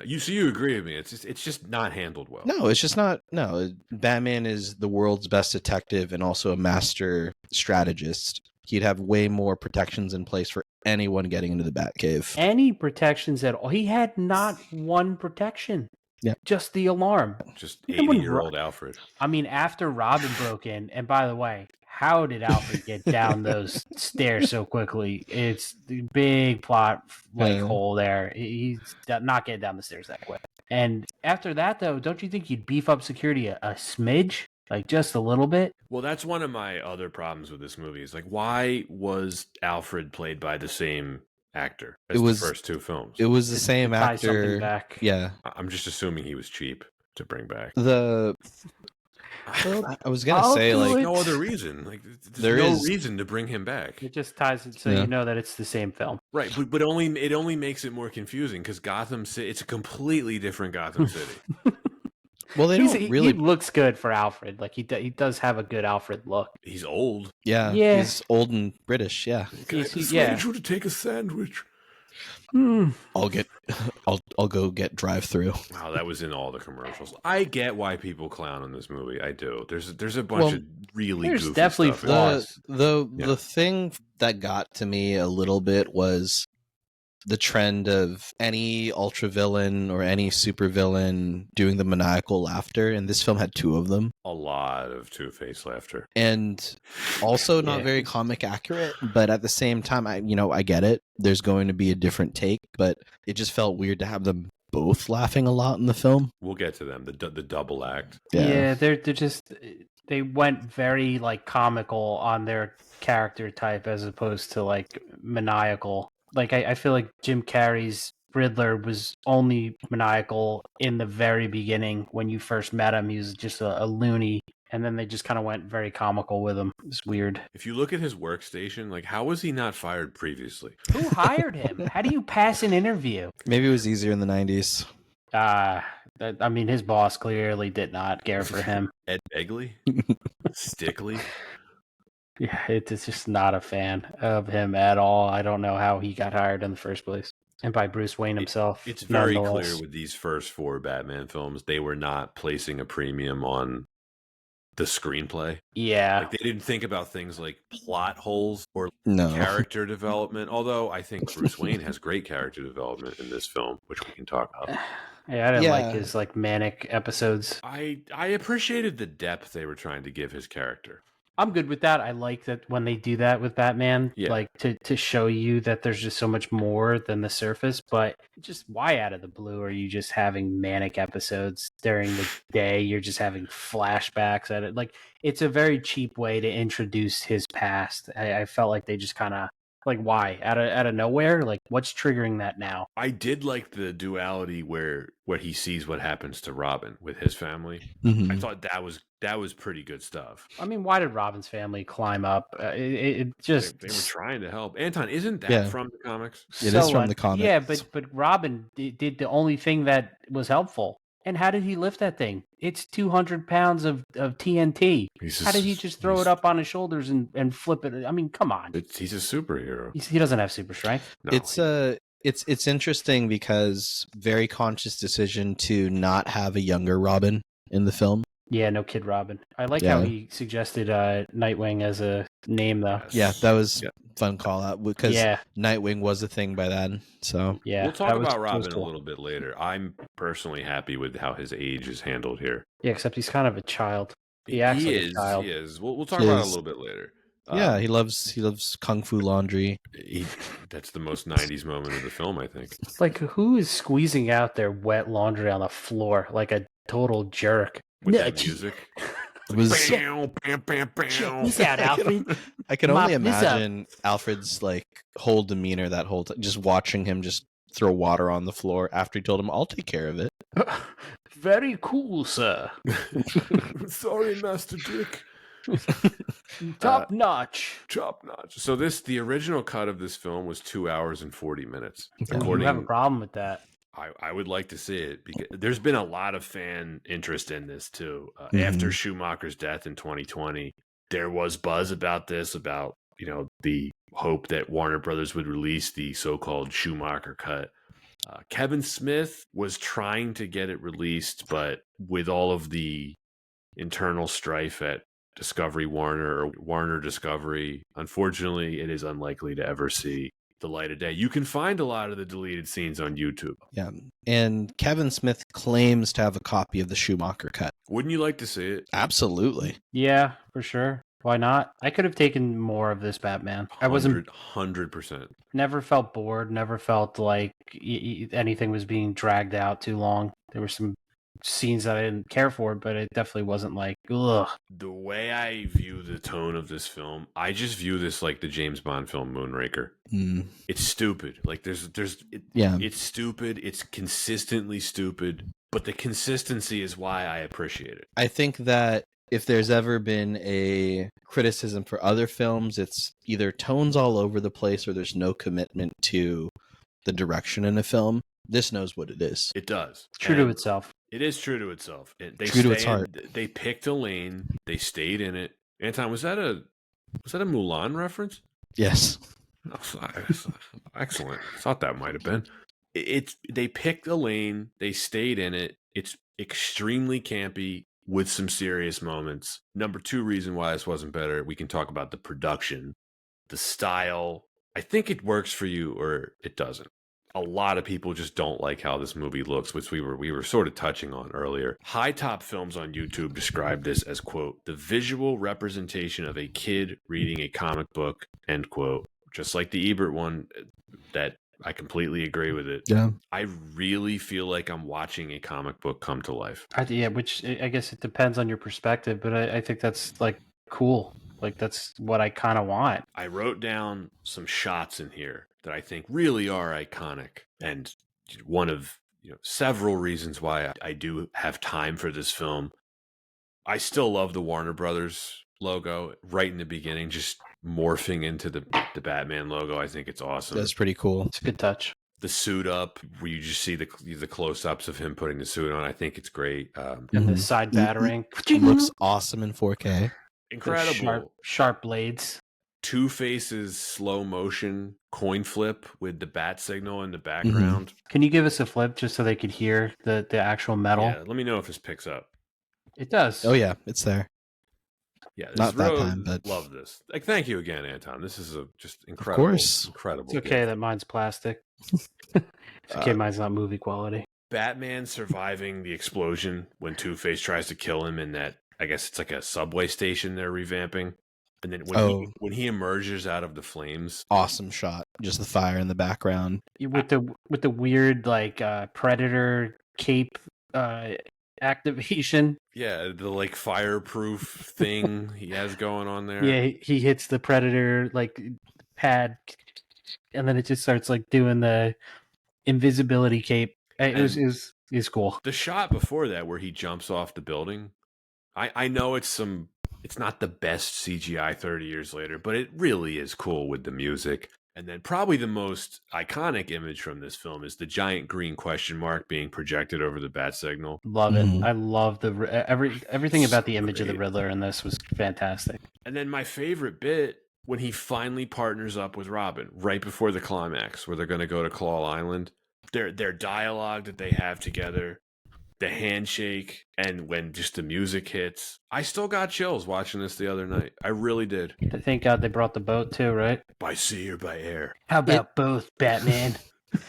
You agree with me? It's just not handled well. No, it's just not. No, Batman is the world's best detective and also a master strategist. He'd have way more protections in place for anyone getting into the Batcave. Any protections at all? He had not one protection. Yeah, just the alarm. Just 80-year-old Alfred. I mean, after Robin broke in, and by the way, how did Alfred get down those stairs so quickly? It's the big plot hole there. He's not getting down the stairs that quick. And after that, though, don't you think you'd beef up security a smidge? Like just a little bit? Well, that's one of my other problems with this movie. Is like, why was Alfred played by the same actor as the first two films? It was the same actor. Back. Yeah. I'm just assuming he was cheap to bring back. I was gonna say, like, no other reason. Like, there's no reason to bring him back. It just ties it so you know that it's the same film, right? But it only makes it more confusing because Gotham City, it's a completely different Gotham City. Well, he looks good for Alfred. Like he does have a good Alfred look. He's old. Yeah. He's old and British. Yeah. Can I persuade you to take a sandwich? I'll go get drive-through. Wow, that was in all the commercials. I get why people clown on this movie. I do. There's a bunch of really goofy definitely stuff. Flaws. The thing that got to me a little bit was the trend of any ultra villain or any super villain doing the maniacal laughter, and this film had two of them. A lot of Two-Face laughter, and also not very comic accurate. But at the same time, I get it. There's going to be a different take, but it just felt weird to have them both laughing a lot in the film. We'll get to them. The double act. Yeah, they're just, they went very like comical on their character type as opposed to like maniacal. Like, I feel like Jim Carrey's Riddler was only maniacal in the very beginning. When you first met him, he was just a loony. And then they just kind of went very comical with him. It's weird. If you look at his workstation, like, how was he not fired previously? Who hired him? How do you pass an interview? Maybe it was easier in the 90s. I mean, his boss clearly did not care for him. Ed Begley? Stickley? Yeah, it's just not a fan of him at all. I don't know how he got hired in the first place. And by Bruce Wayne himself. It's very clear with these first four Batman films, they were not placing a premium on the screenplay. Yeah. Like, they didn't think about things like plot holes or character development. Although I think Bruce Wayne has great character development in this film, which we can talk about. Yeah, I didn't like his like manic episodes. I appreciated the depth they were trying to give his character. I'm good with that. I like that when they do that with Batman, like to show you that there's just so much more than the surface. But just why out of the blue are you just having manic episodes during the day? You're just having flashbacks at it. Like, it's a very cheap way to introduce his past. I felt like they just kind of Like, why? Out of nowhere? Like, what's triggering that now? I did like the duality where he sees what happens to Robin with his family. Mhm. I thought that was pretty good stuff. I mean, why did Robin's family climb up? It just They were trying to help. Anton, isn't that Yeah. from the comics? It is from the comics. Yeah, but Robin did the only thing that was helpful. And how did he lift that thing? It's 200 pounds of TNT. How did he just throw it up on his shoulders and flip it? I mean, come on. He's a superhero. He doesn't have super strength. No, It's interesting because very conscious decision to not have a younger Robin in the film. Yeah, no Kid Robin. I like Yeah. how he suggested Nightwing as a name, though. Yeah, that was fun call out because Yeah. Nightwing was a thing by then. So Yeah, we'll talk that was about Robin cool. a little bit later. I'm personally happy with how his age is handled here. Yeah, except he's kind of a child. He acts like a child. He is. We'll talk He about it a is. little bit later. yeah, he loves kung fu laundry. That's the most 90s moment of the film, I think. Like, who is squeezing out their wet laundry on the floor like a total jerk? With that music. It was Check this out, Alfred. I can only Mop this up. imagine Alfred's like whole demeanor that whole time, just watching him just throw water on the floor after he told him, "I'll take care of it." Very cool, sir. Sorry, Master Dick. Top notch. Top notch. So the original cut of this film was 2 hours and 40 minutes. You have a problem with that? I would like to see it because there's been a lot of fan interest in this too. Mhm. After Schumacher's death in 2020, there was buzz about this, about the hope that Warner Brothers would release the so-called Schumacher cut. Kevin Smith was trying to get it released, but with all of the internal strife at Discovery Warner or Warner Discovery, unfortunately, it is unlikely to ever see the light of day. You can find a lot of the deleted scenes on YouTube. Yeah, and Kevin Smith claims to have a copy of the Schumacher cut. Wouldn't you like to see it? Absolutely. Yeah, for sure. Why not? I could have taken more of this Batman. I wasn't 100%. Never felt bored. Never felt like anything was being dragged out too long. There were some scenes that I didn't care for, but it definitely wasn't like, ugh. The way I view the tone of this film, I just view this like the James Bond film Moonraker. It's stupid. Like it's stupid. It's consistently stupid, but the consistency is why I appreciate it. I think that if there's ever been a criticism for other films, it's either tones all over the place or there's no commitment to the direction in a film. This knows what it is. It does. True to itself. It is true to itself. True to its heart. They picked a lane. They stayed in it. Anton, was that a Mulan reference? Yes. Excellent. I thought that might have been. They picked a lane. They stayed in it. It's extremely campy with some serious moments. Number 2 reason why this wasn't better, we can talk about the production, the style. I think it works for you or it doesn't. A lot of people just don't like how this movie looks, which we were sort of touching on earlier. High Top Films on YouTube described this as, quote, the visual representation of a kid reading a comic book, end quote. Just like the Ebert one, that I completely agree with it. Yeah. I really feel like I'm watching a comic book come to life. Yeah, which I guess it depends on your perspective, but I think that's like cool. Like that's what I kind of want. I wrote down some shots in here that I think really are iconic, and one of several reasons why I do have time for this film. I still love the Warner Brothers logo right in the beginning, just morphing into the Batman logo. I think it's awesome. That's pretty cool. It's a good touch. The suit up, where you just see the close-ups of him putting the suit on, I think it's great. And the side battering. It looks awesome in 4K. Incredible. Sharp blades. Two-Face's slow motion coin flip with the bat signal in the background. Can you give us a flip just so they could hear the actual metal? Yeah, let me know if this picks up. It does. Oh yeah, it's there. Yeah, Not that time, but love this. Like, thank you again, Anton. This is just incredible. Of course. Incredible. It's okay that mine's plastic. It's okay, mine's not movie quality. Batman surviving the explosion when Two-Face tries to kill him in that, I guess it's like a subway station they're revamping. And then when he emerges out of the flames, awesome shot. Just the fire in the background with the weird like Predator cape activation. Yeah, the like fireproof thing he has going on there. Yeah, he hits the Predator like pad and then it just starts like doing the invisibility cape. It was cool. The shot before that where he jumps off the building, I know it's not the best CGI 30 years later, but it really is cool with the music. And then probably the most iconic image from this film is the giant green question mark being projected over the bat signal. Love it. I love everything about the image of the Great. Riddler in this was fantastic. And then my favorite bit, when he finally partners up with Robin right before the climax where they're going to go to Claw Island, their dialogue that they have together, the handshake, and when just the music hits. I still got chills watching this the other night. I really did. Thank God they brought the boat too, right? By sea or by air. How about both, Batman?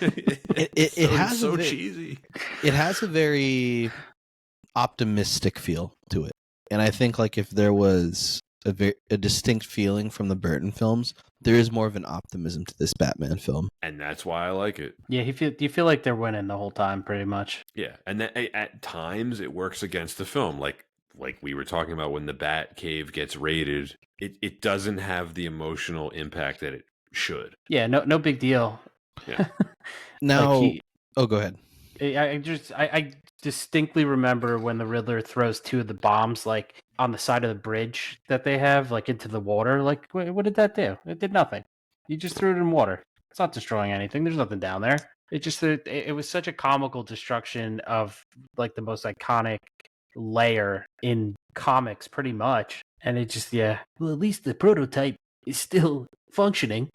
It has so cheesy. It has a very optimistic feel to it. And I think like if there was a distinct feeling from the Burton films, there is more of an optimism to this Batman film. And that's why I like it. Yeah, you feel like they're winning the whole time, pretty much. Yeah, and at times it works against the film, like we were talking about when the Bat Cave gets raided. It doesn't have the emotional impact that it should. Yeah, no big deal. Yeah. Now, go ahead. I distinctly remember when the Riddler throws two of the bombs like on the side of the bridge that they have, like into the water. Like, what did that do? It did nothing. You just threw it in water. It's not destroying anything. There's nothing down there. It was such a comical destruction of like the most iconic layer in comics, pretty much. And it just, yeah. Well, at least the prototype is still functioning.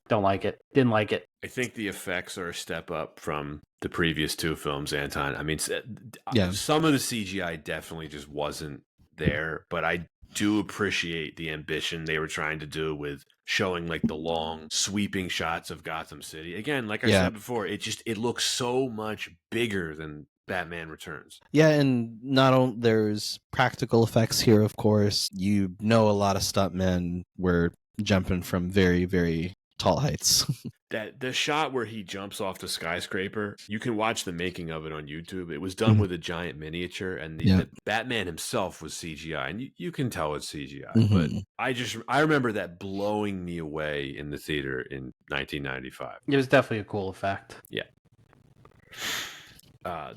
Don't like it. Didn't like it. I think the effects are a step up from the previous two films, Anton. I mean, some of the CGI definitely just wasn't there, but I do appreciate the ambition they were trying to do with showing like the long sweeping shots of Gotham City. Again, like I said before, it looks so much bigger than Batman Returns. Yeah, and not only there's practical effects here, of course. You know, a lot of stuntmen were jumping from very, very tall heights. That the shot where he jumps off the skyscraper, you can watch the making of it on YouTube. It was done with a giant miniature, and the Batman himself was CGI, and you can tell it's CGI. But I remember that blowing me away in the theater in 1995. It was definitely a cool effect. Yeah.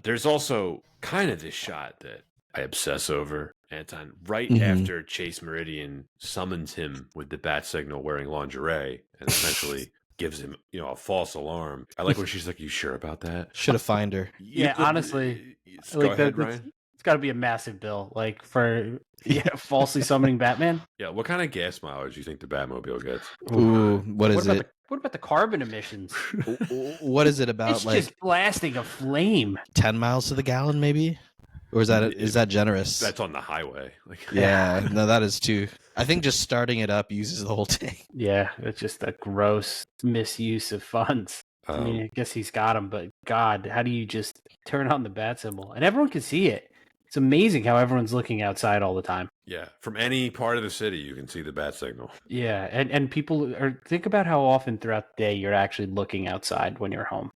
There's also kind of this shot that I obsess over, Anton, right after Chase Meridian summons him with the bat signal wearing lingerie and essentially gives him, a false alarm. I like when she's like, "You sure about that?" Should have fined her. Yeah, honestly. Go ahead, Ryan. It's got to be a massive bill, like for falsely summoning Batman. Yeah, what kind of gas mileage do you think the Batmobile gets? Ooh, what is it? What about the carbon emissions? What is it about? It's just blasting a flame. 10 miles to the gallon, maybe? Or is that generous? That's on the highway. No, that is too. I think just starting it up uses the whole tank. Yeah, it's just a gross misuse of funds. I mean, I guess he's got them, but God, how do you just turn on the bat symbol? And everyone can see it. It's amazing how everyone's looking outside all the time. Yeah, from any part of the city, you can see the bat signal. Yeah, and people think about how often throughout the day you're actually looking outside when you're home.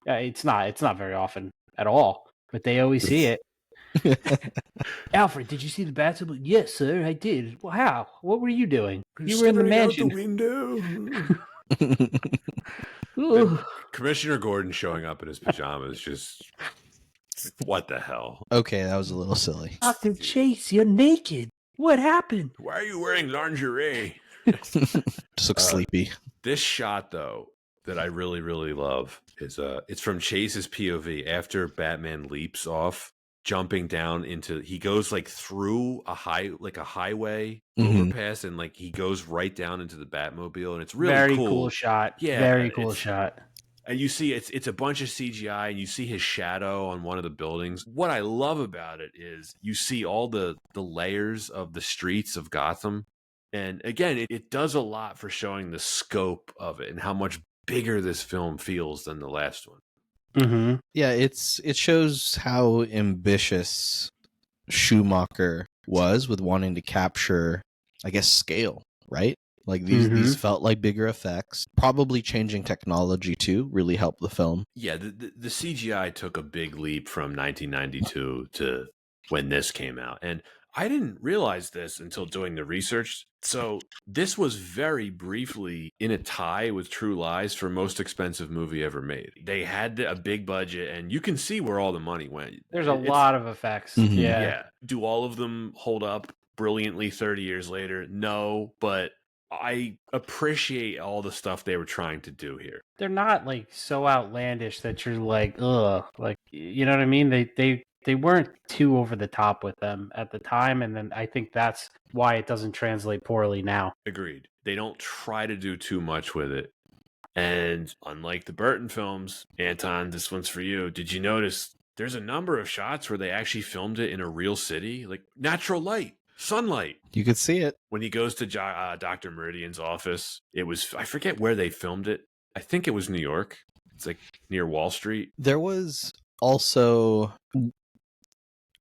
It's not very often at all, but they always see it. Alfred, did you see the bat symbol? Yes, sir, I did. Well, how? What were you doing? You were in the mansion. Out the window. Commissioner Gordon showing up in his pajamas, just what the hell? Okay, that was a little silly. Dr. Chase, you're naked. What happened? Why are you wearing lingerie? Just looks sleepy. This shot, though, that I really, really love is it's from Chase's POV after Batman leaps off, jumping down he goes like through a highway overpass, and like he goes right down into the Batmobile, and it's really very cool shot. Yeah, very cool shot. And you see it's a bunch of CGI, and you see his shadow on one of the buildings. What I love about it is you see all the layers of the streets of Gotham. And again, it does a lot for showing the scope of it and how much bigger this film feels than the last one. Mm-hmm. Yeah, it shows how ambitious Schumacher was with wanting to capture, I guess, scale, right? Like these felt like bigger effects. Probably changing technology too really helped the film. Yeah, the CGI took a big leap from 1992 to when this came out. And I didn't realize this until doing the research. So this was very briefly in a tie with True Lies for most expensive movie ever made. They had a big budget, and you can see where all the money went. There's a lot of effects. Mhm. Yeah. Do all of them hold up brilliantly 30 years later? No, but I appreciate all the stuff they were trying to do here. They're not like so outlandish that you're like, ugh, like, you know what I mean? They weren't too over the top with them at the time, and then I think that's why it doesn't translate poorly now. Agreed. They don't try to do too much with it. And unlike the Burton films, Anton, this one's for you. Did you notice there's a number of shots where they actually filmed it in a real city? Like natural light, sunlight. You could see it. When he goes to Dr. Meridian's office, it was, I forget where they filmed it. I think it was New York. It's like near Wall Street. There was also,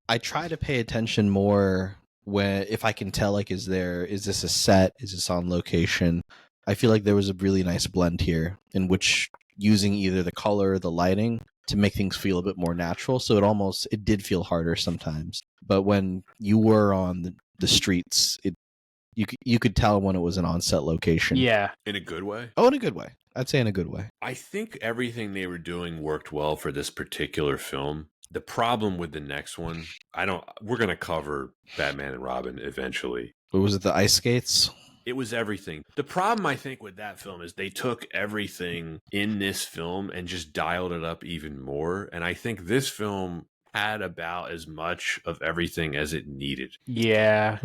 I try to pay attention more when, if I can tell, like, is this a set? Is this on location? I feel like there was a really nice blend here in which using either the color or the lighting to make things feel a bit more natural. So it did feel harder sometimes. But when you were on the streets, you could tell when it was an on-set location. Yeah. In a good way? Oh, in a good way. I'd say in a good way. I think everything they were doing worked well for this particular film. The problem with the next one, we're going to cover Batman and Robin eventually. What was it, the ice skates? It was everything. The problem, I think, with that film is they took everything in this film and just dialed it up even more. And I think this film had about as much of everything as it needed. Yeah.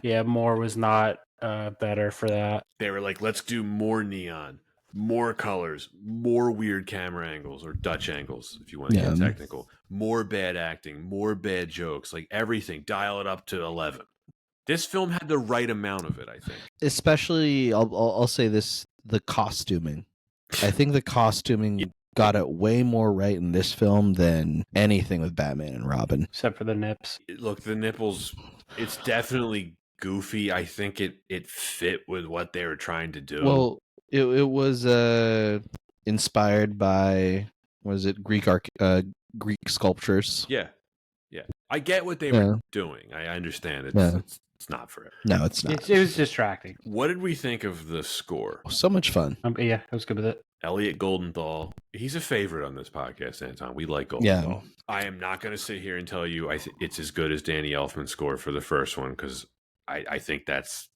Yeah, more was not better for that. They were like, let's do more neon, more colors, more weird camera angles or Dutch angles, if you want to get technical, more bad acting, more bad jokes, like everything, dial it up to 11. This film had the right amount of it, I think. Especially, I'll say this, the costuming. I think the costuming got it way more right in this film than anything with Batman and Robin. Except for the nips. Look, the nipples, it's definitely goofy. I think it fit with what they were trying to do. Well, it was inspired by, was it Greek sculptures? Yeah. I get what they were doing. I understand. It's not for it. No, it's not. It was distracting. What did we think of the score? So much fun. Yeah, I was good with it. Elliot Goldenthal. He's a favorite on this podcast, Anton. We like Goldenthal. Yeah. I am not going to sit here and tell you it's as good as Danny Elfman's score for the first one, because I think that's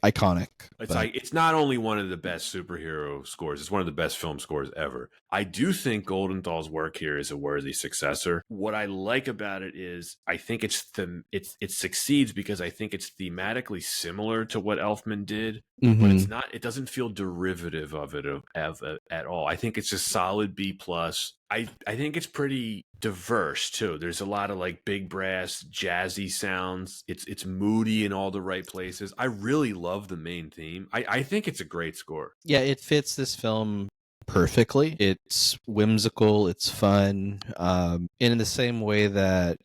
iconic. It's not only one of the best superhero scores, it's one of the best film scores ever. I do think Goldenthal's work here is a worthy successor. What I like about it is I think it succeeds because I think it's thematically similar to what Elfman did, but it's not. It doesn't feel derivative of it at all. I think it's just solid B+. I think it's pretty diverse too. There's a lot of like big brass, jazzy sounds. It's moody in all the right places. I really love the main theme. I think it's a great score. Yeah, it fits this film perfectly. It's whimsical, it's fun. And in the same way that,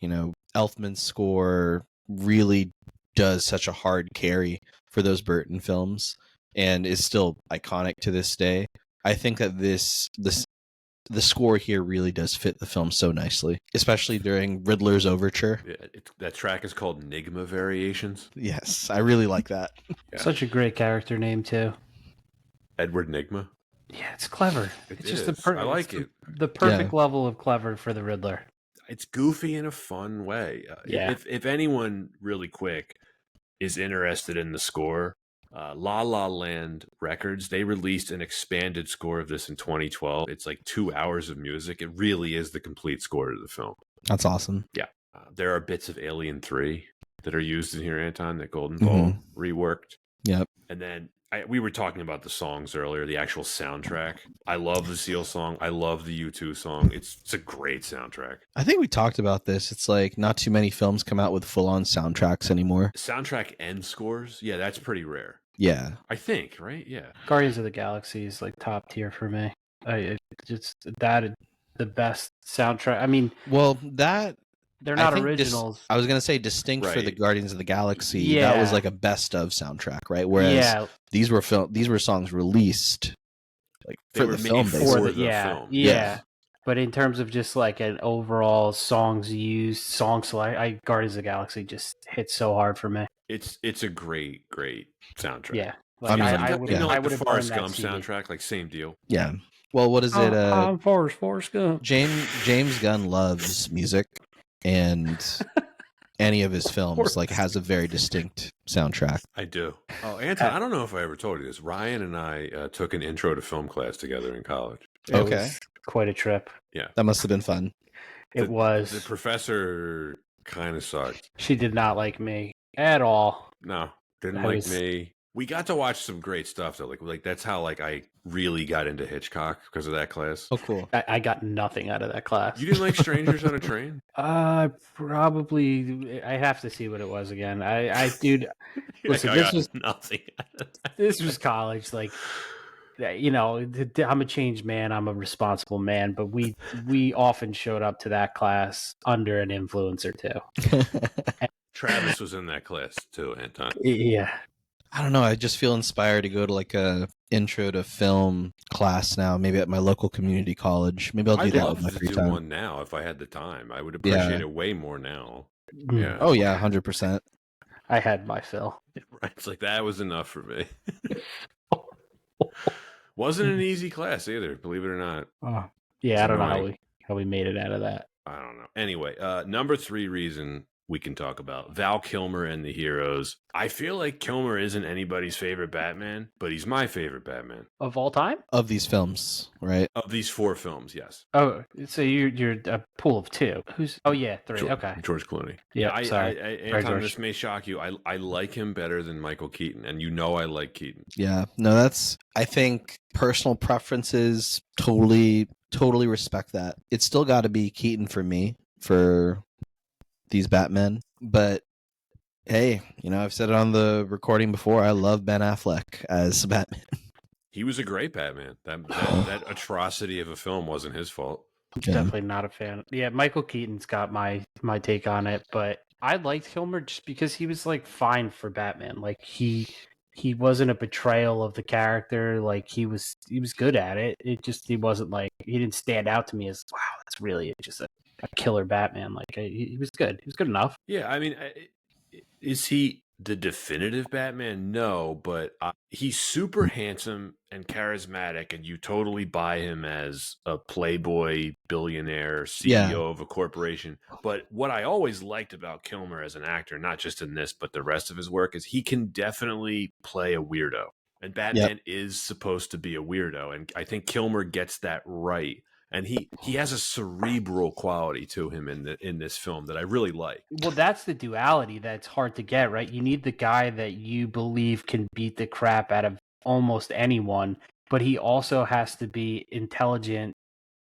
Elfman's score really does such a hard carry for those Burton films and is still iconic to this day. I think that the score here really does fit the film so nicely, especially during Riddler's Overture. Yeah, that track is called Nigma Variations. Yes, I really like that. Yeah. Such a great character name, too. Edward Nigma? Yeah, it's clever. It's just I like it. The perfect level of clever for the Riddler. It's goofy in a fun way. If anyone, really quick, is interested in the score, La La Land Records, they released an expanded score of this in 2012. It's like 2 hours of music. It really is the complete score to the film. That's awesome. Yeah. There are bits of Alien 3 that are used in here, Anton, that Goldenthal reworked. Yep. And then we were talking about the songs earlier, the actual soundtrack. I love the Seal song. I love the U2 song. It's a great soundtrack. I think we talked about this. It's like not too many films come out with full-on soundtracks anymore. Soundtrack and scores? Yeah, that's pretty rare. Yeah. I think, right? Yeah. Guardians of the Galaxy is like top tier for me. The best soundtrack. I mean, well, that they're not originals. I was going to say distinct for the Guardians of the Galaxy. Yeah. That was like a best of soundtrack, right? Whereas these were songs released like for the film, film. Yeah. But in terms of just like an overall songs used, song select, Guardians of the Galaxy just hits so hard for me. It's a great soundtrack. Yeah, I like mean, I You would know, like I the would have Forrest burned that Gump CD. soundtrack, like same deal. Yeah. Well, what is it? I'm Forrest Gump. James Gunn loves music, and any of his films like has a very distinct soundtrack. I do. Oh, Anton, I don't know if I ever told you this. Ryan and I took an intro to film class together in college. It Okay. was quite a trip. Yeah, That must have been fun. It was. The professor kind of sucked. She did not like me at all. No, didn't like me. We got to watch some great stuff though. Like that's how like I really got into Hitchcock because of that class. Oh, cool. I got nothing out of that class. You didn't like Strangers on a Train? Probably. I have to see what it was again. Dude. Listen, this was nothing. This was college. Like, you know, I'm a changed man. I'm a responsible man. But we often showed up to that class under an influence or two. Travis was in that class too, Anton. Yeah. I don't know. I just feel inspired to go to like a intro to film class now. Maybe at my local community college. Maybe I'll do that with my free time. One now if I had the time. I would appreciate it way more now. Yeah. Oh yeah, 100%. I had my fill. Right. It's like that was enough for me. Wasn't an easy class either, believe it or not. Yeah, I don't know how we made it out of that. I don't know. Anyway, number 3 reason we can talk about Val Kilmer and the Heroes. I feel like Kilmer isn't anybody's favorite Batman, but he's my favorite Batman of all time. Of these films, right? Of these 4 films, yes. Oh, so you're a pool of 2. Who's? Oh yeah, 3. Okay, George Clooney. Yeah, sorry. Anton, this may shock you. I like him better than Michael Keaton, and you know I like Keaton. Yeah, no, that's. I think personal preferences. Totally respect that. It's still got to be Keaton for me for these Batmen, but hey, you know, I've said it on the recording before. I love Ben Affleck as Batman. He was a great Batman. That atrocity of a film wasn't his fault. Definitely not a fan. Yeah, Michael Keaton's got my take on it, but I liked Kilmer just because he was like fine for Batman. Like he wasn't a betrayal of the character. Like he was good at it. It just he wasn't like he didn't stand out to me as wow, that's really just a killer Batman. Like he was good. He was good enough. Yeah, I mean, is he the definitive Batman? No, but he's super handsome and charismatic, and you totally buy him as a playboy billionaire CEO of a corporation. But what I always liked about Kilmer as an actor, not just in this, but the rest of his work, is he can definitely play a weirdo. And Batman is supposed to be a weirdo, and I think Kilmer gets that right. And he has a cerebral quality to him in this film that I really like. Well, that's the duality that's hard to get, right? You need the guy that you believe can beat the crap out of almost anyone, but he also has to be intelligent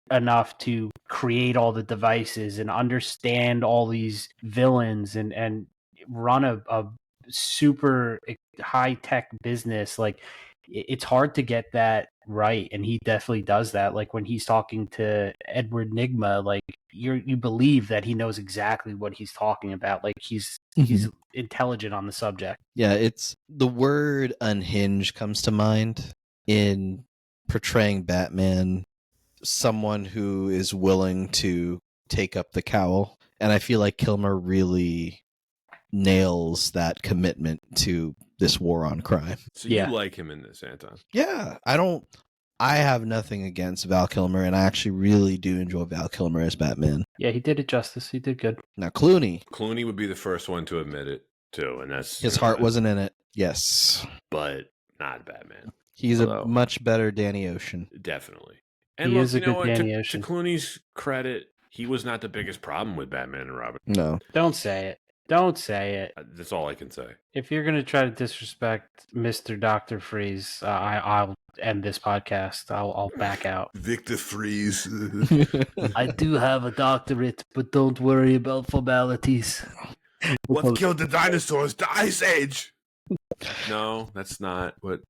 enough to create all the devices and understand all these villains and run a super high-tech business. Like, it's hard to get that right, and he definitely does that. Like when he's talking to Edward Nygma, like you believe that he knows exactly what he's talking about. Like he's intelligent on the subject. Yeah, it's the word unhinged comes to mind in portraying Batman, someone who is willing to take up the cowl, and I feel like Kilmer really nails that commitment to this war on crime. So you like him in this, Anton? Yeah, I have nothing against Val Kilmer, and I actually really do enjoy Val Kilmer as Batman. Yeah, he did it justice. He did good. Now Clooney would be the first one to admit it too, and that's his heart wasn't in it. Yes, but not Batman. He's a much better Danny Ocean. Definitely, and he is a good Danny Ocean. To Clooney's credit, he was not the biggest problem with Batman and Robin. No, don't say it. Don't say it. That's all I can say. If you're going to try to disrespect Mr. Dr. Freeze, I'll end this podcast. I'll back out. Victor Freeze. I do have a doctorate, but don't worry about formalities. What killed the dinosaurs? The Ice Age. No, that's not what...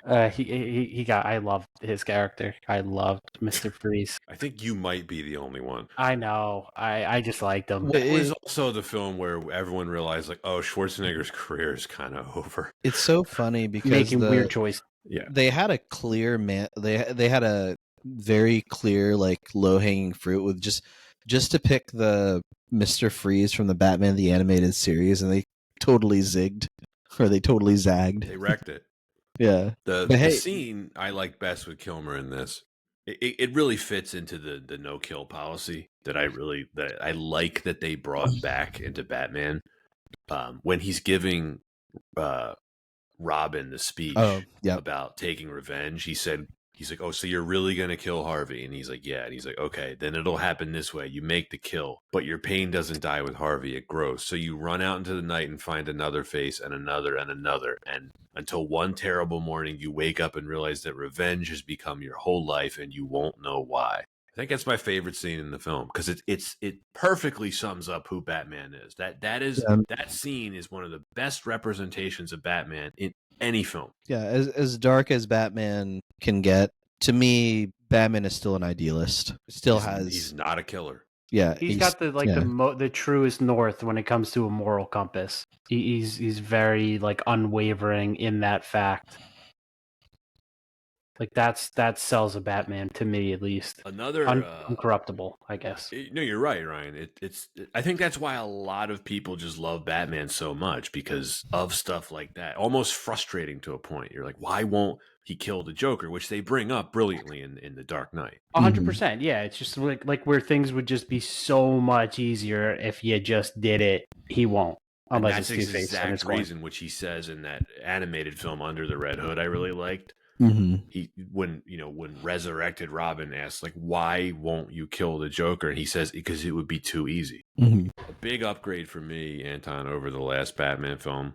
I loved his character. I loved Mr. Freeze. I think you might be the only one. I know. I just liked him. It was also the film where everyone realized, like, oh, Schwarzenegger's career is kind of over. It's so funny because making weird choices. Yeah, they had a clear man. They had a very clear, like low hanging fruit with just to pick the Mr. Freeze from the Batman the Animated Series, and they totally zigged, or they totally zagged. They wrecked it. Yeah. The But hey, scene I like best with Kilmer in this, it really fits into the no kill policy that I like that they brought back into Batman. When he's giving Robin the oh, speech yeah. about taking revenge, he's like, oh, so you're really going to kill Harvey? And he's like, yeah. And he's like, okay, then it'll happen this way. You make the kill, but your pain doesn't die with Harvey. It grows. So you run out into the night and find another face and another and another. And until one terrible morning, you wake up and realize that revenge has become your whole life and you won't know why. I think that's my favorite scene in the film because it perfectly sums up who Batman is. That scene is one of the best representations of Batman in any film. Yeah, as dark as Batman can get, to me, Batman is still an idealist. He's not a killer. Yeah, he's got the truest north when it comes to a moral compass. He's very like unwavering in that fact. Like that sells a Batman to me, at least. Another uncorruptible, I guess. No, you're right, Ryan. I think that's why a lot of people just love Batman so much because of stuff like that. Almost frustrating to a point. You're like, why won't he kill the Joker? Which they bring up brilliantly in The Dark Knight. 100%. Yeah, it's just like where things would just be so much easier if you just did it. He won't. And that's the exact reason which he says in that animated film Under the Red Hood I really liked. He when resurrected Robin asks like, why won't you kill the Joker? And he says because it would be too easy. A big upgrade for me, Anton, over the last Batman film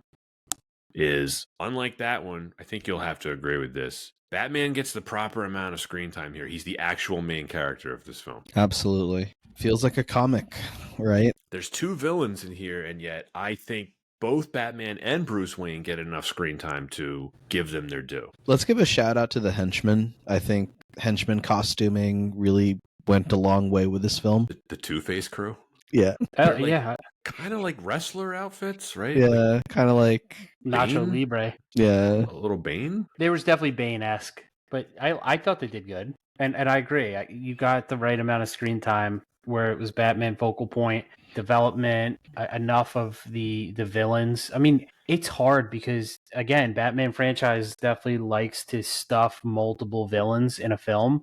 is, unlike that one, I think you'll have to agree with this, Batman gets the proper amount of screen time here. He's the actual main character of this film. Absolutely. Feels like a comic, right? There's two villains in here, and yet I think both Batman and Bruce Wayne get enough screen time to give them their due. Let's give a shout out to the henchmen. I think henchman costuming really went a long way with this film. The Two-Face crew? Yeah. Yeah. Kind of like wrestler outfits, right? Yeah, kind of like Nacho Bane? Libre. Yeah. A little Bane? There was definitely Bane-esque, but I thought they did good. And I agree. You got the right amount of screen time where it was Batman focal point, development, enough of the villains. I mean, it's hard because, again, Batman franchise definitely likes to stuff multiple villains in a film.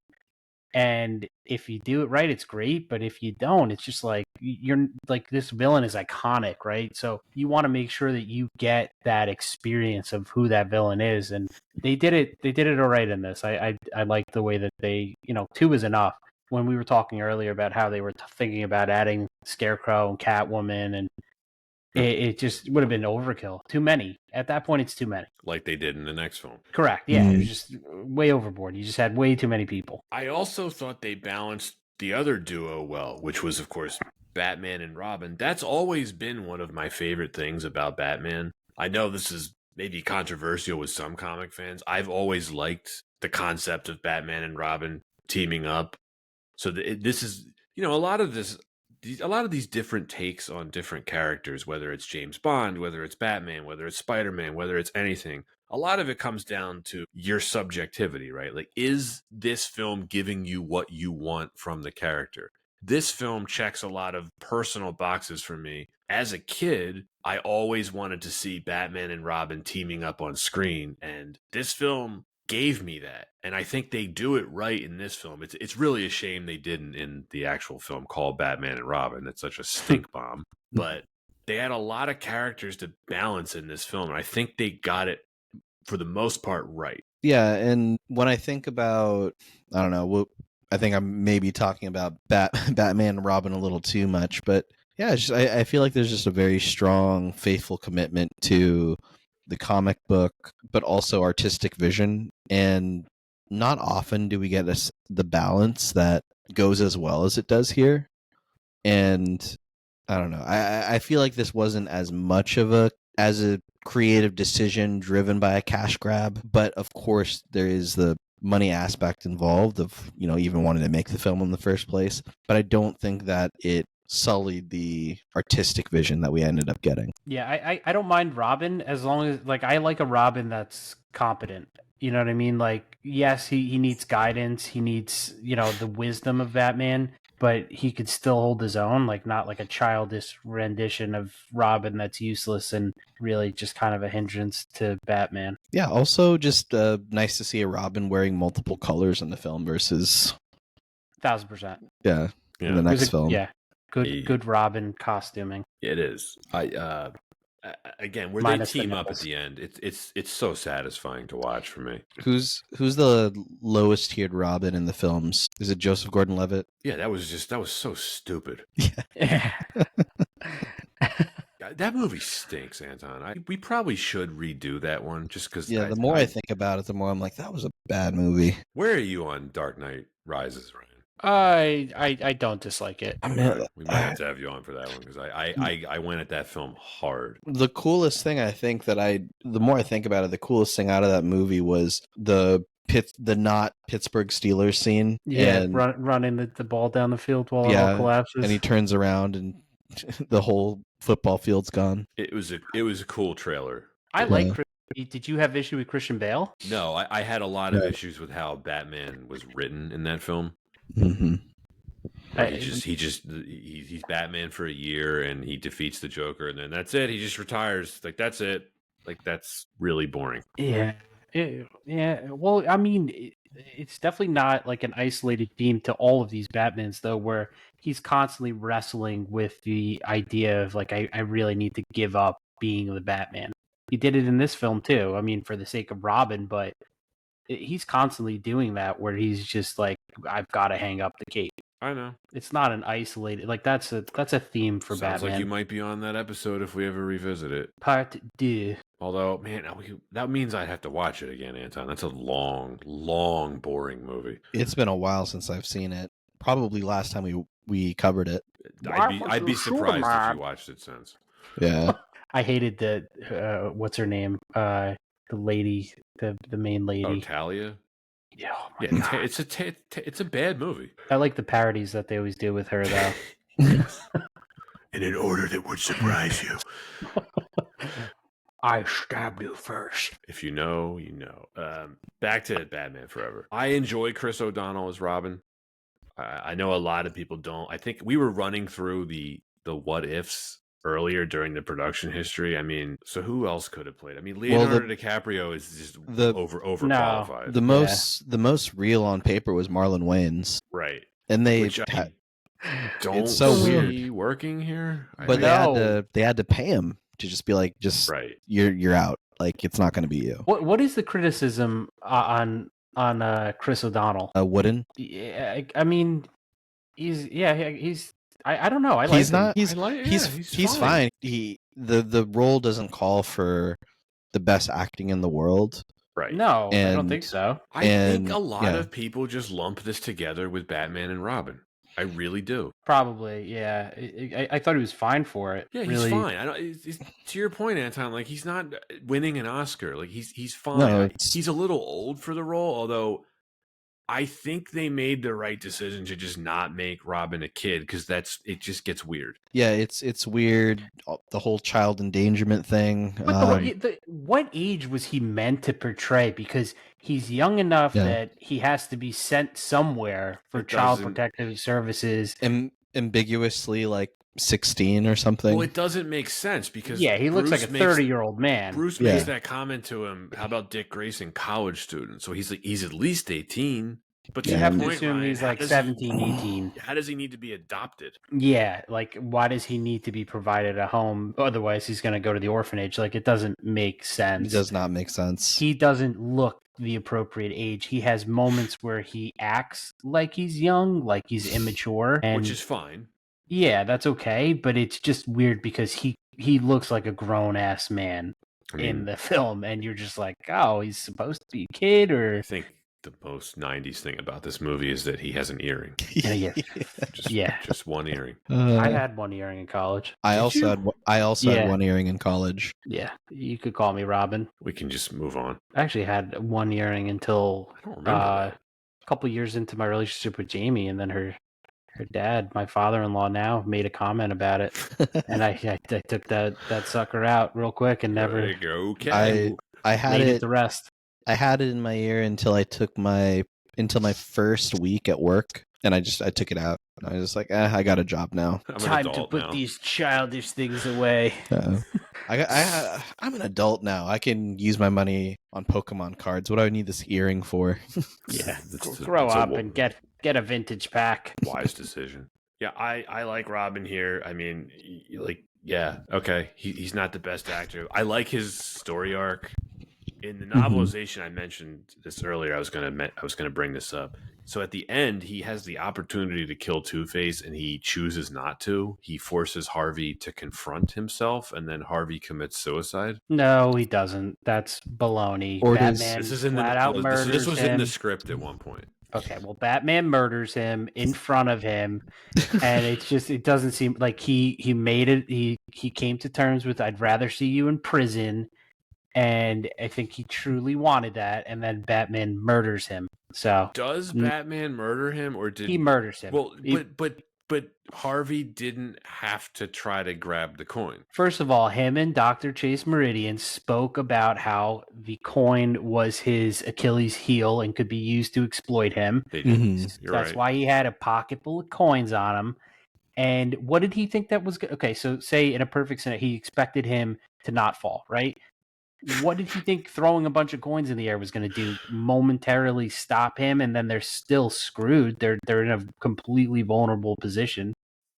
And if you do it right, it's great. But if you don't, it's just like you're like, this villain is iconic, right? So you want to make sure that you get that experience of who that villain is. And they did it. They did it all right in this. I like the way that they, 2 is enough. When we were talking earlier about how they were thinking about adding Scarecrow and Catwoman, and it just would have been overkill. Too many. At that point, it's too many. Like they did in the next film. Correct. Yeah, it was just way overboard. You just had way too many people. I also thought they balanced the other duo well, which was, of course, Batman and Robin. That's always been one of my favorite things about Batman. I know this is maybe controversial with some comic fans. I've always liked the concept of Batman and Robin teaming up. So this is, a lot of these different takes on different characters, whether it's James Bond, whether it's Batman, whether it's Spider-Man, whether it's anything, a lot of it comes down to your subjectivity, right? Like, is this film giving you what you want from the character? This film checks a lot of personal boxes for me. As a kid, I always wanted to see Batman and Robin teaming up on screen, and this film gave me that, and I think they do it right in this film. It's really a shame they didn't in the actual film called Batman and Robin. It's such a stink bomb, but they had a lot of characters to balance in this film, and I think they got it for the most part right. Yeah, and when I think about, I don't know, I think I'm maybe talking about Batman and Robin a little too much, but yeah, I feel like there's just a very strong, faithful commitment to the comic book, but also artistic vision. And not often do we get the balance that goes as well as it does here. And I don't know. I feel like this wasn't as much of a creative decision driven by a cash grab, but of course there is the money aspect involved of, even wanting to make the film in the first place. But I don't think that it sullied the artistic vision that we ended up getting. Yeah, I don't mind Robin as long as, like, I like a Robin that's competent. You know what I mean? Like, yes, he needs guidance. He needs, the wisdom of Batman, but he could still hold his own, like not like a childish rendition of Robin that's useless and really just kind of a hindrance to Batman. Yeah, also just nice to see a Robin wearing multiple colors in the film versus 1,000%. in the It was next film. Yeah, good Robin costuming. It is. Again, where Minus they the team up at nipples. the end, it's so satisfying to watch for me. Who's the lowest tiered Robin in the films? Is it Joseph Gordon-Levitt? Yeah, that was so stupid. Yeah. That movie stinks, Anton. We probably should redo that one just because. Yeah, the more I think about it, the more I'm like, that was a bad movie. Where are you on Dark Knight Rises, Ryan? I don't dislike it. I mean, We might have to have you on for that one because I went at that film hard. the coolest thing I think the more I think about it, the coolest thing out of that movie was the not Pittsburgh Steelers scene. Yeah, and, running the ball down the field while it all collapses. and he turns around and the whole football field's gone. It was a cool trailer. I like. Did you have issue with Christian Bale? No, I had a lot of issues with how Batman was written in that film. Mm-hmm. He's Batman for a year and he defeats the Joker and then that's it. He just retires. Like that's it. Like that's really boring. Yeah. Well, I mean, it's definitely not like an isolated theme to all of these Batmans, though, where he's constantly wrestling with the idea of like, I really need to give up being the Batman. He did it in this film too. I mean, for the sake of Robin, but he's constantly doing that where he's just like, I've got to hang up the cape. I know. It's not an isolated, like that's a theme for Batman. Sounds like you might be on that episode if we ever revisit it. Part 2. Although, man, that means I'd have to watch it again, Anton. That's a long, boring movie. It's been a while since I've seen it. Probably last time we covered it. I'd be surprised if you watched it since. Yeah. I hated the what's her name? The lady, the main lady. Oh, Talia? Yeah, God. It's a bad movie. I like the parodies that they always do with her, though. In an order that would surprise you. I stabbed you first. If you know, you know. Back to Batman Forever. I enjoy Chris O'Donnell as Robin. I know a lot of people don't. I think we were running through the what ifs earlier during the production history. I mean, so who else could have played? I mean, Leonardo DiCaprio is just overqualified. The most real on paper was Marlon Wayans, right? And they don't it's so weird working here. But they had to pay him to just be like, right. You're out. Like it's not going to be you. What is the criticism on Chris O'Donnell? Wooden. Yeah, I mean, he's. I don't know. He's fine. The role doesn't call for the best acting in the world. Right. No, I don't think so. I think a lot of people just lump this together with Batman and Robin. I really do. Probably, yeah. I thought he was fine for it. Yeah, really. He's fine. To your point, Anton, like he's not winning an Oscar. Like he's fine. No, he's a little old for the role, although I think they made the right decision to just not make Robin a kid because it just gets weird. Yeah, it's weird. The whole child endangerment thing. But what age was he meant to portray? Because he's young enough that he has to be sent somewhere for child protective services. Ambiguously, like 16 or something. Well, it doesn't make sense because he looks like a 30-year-old man. Bruce makes that comment to him. How about Dick Grayson, college student? So he's at least 18. But you have to assume he's like 17, 18. How does he need to be adopted? Yeah, like why does he need to be provided a home? Otherwise, he's going to go to the orphanage. Like it doesn't make sense. It does not make sense. He doesn't look the appropriate age. He has moments where he acts like he's young, like he's immature, which is fine. Yeah, that's okay, but it's just weird because he looks like a grown-ass man in the film, and you're just like, oh, he's supposed to be a kid, or... I think the most 90s thing about this movie is that he has an earring. Just one earring. I had one earring in college. I also had one earring in college. Yeah, you could call me Robin. We can just move on. I actually had one earring until I don't remember a couple years into my relationship with Jamie, and then her dad, my father-in-law now, made a comment about it, and I took that sucker out real quick and never. Okay. I had it the rest. I had it in my ear until my first week at work, and I took it out. I was just like, I got a job now. I'm an Time to adult put now. these childish things away. I'm an adult now. I can use my money on Pokemon cards. What do I need this earring for? Yeah, It's grow a up and get a vintage pack. wise decision. Yeah, I like Robin here. I mean, like, yeah, okay, he's not the best actor. I like his story arc. In the novelization, I mentioned this earlier. I was gonna bring this up. So at the end, he has the opportunity to kill Two-Face, and he chooses not to. He forces Harvey to confront himself, and then Harvey commits suicide. No, he doesn't. That's baloney. Or does- Batman This is in flat the out this murders was him. in the script at one point. Okay, well, Batman murders him in front of him, and it doesn't seem like he made it. He came to terms with, I'd rather see you in prison, and I think he truly wanted that. And then Batman murders him. So Does Batman murder him, or did he murders him? Well, but Harvey didn't have to try to grab the coin. First of all, him and Dr. Chase Meridian spoke about how the coin was his Achilles heel and could be used to exploit him. They did. You're That's right. why he had a pocket full of coins on him. And what did he think that was? Okay, so say in a perfect scenario, he expected him to not fall, right? What did he think throwing a bunch of coins in the air was going to do? Momentarily stop him, and then they're still screwed. They're in a completely vulnerable position.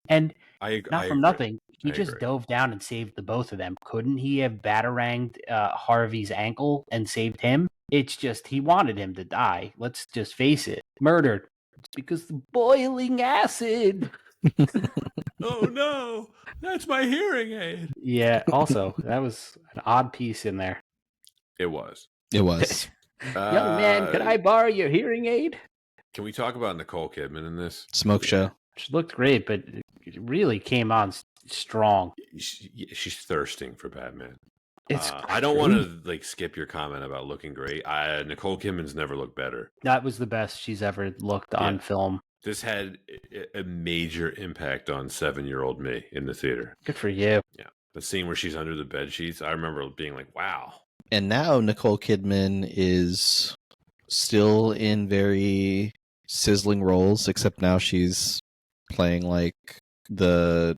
And not from nothing, he just dove down and saved the both of them. Couldn't he have bataranged Harvey's ankle and saved him? It's just he wanted him to die. Let's just face it. Murdered. It's because the boiling acid. Oh no, that's my hearing aid. Yeah, also, that was an odd piece in there. It was. It was. Young man, can I borrow your hearing aid? Can we talk about Nicole Kidman in this? Smoke show. She looked great, but it really came on strong. She's thirsting for Batman. It's I don't want to skip your comment about looking great. Nicole Kidman's never looked better. That was the best she's ever looked on film. This had a major impact on 7-year-old me in the theater. Good for you. Yeah. The scene where she's under the bed sheets, I remember being like, wow. And now Nicole Kidman is still in very sizzling roles, except now she's playing like the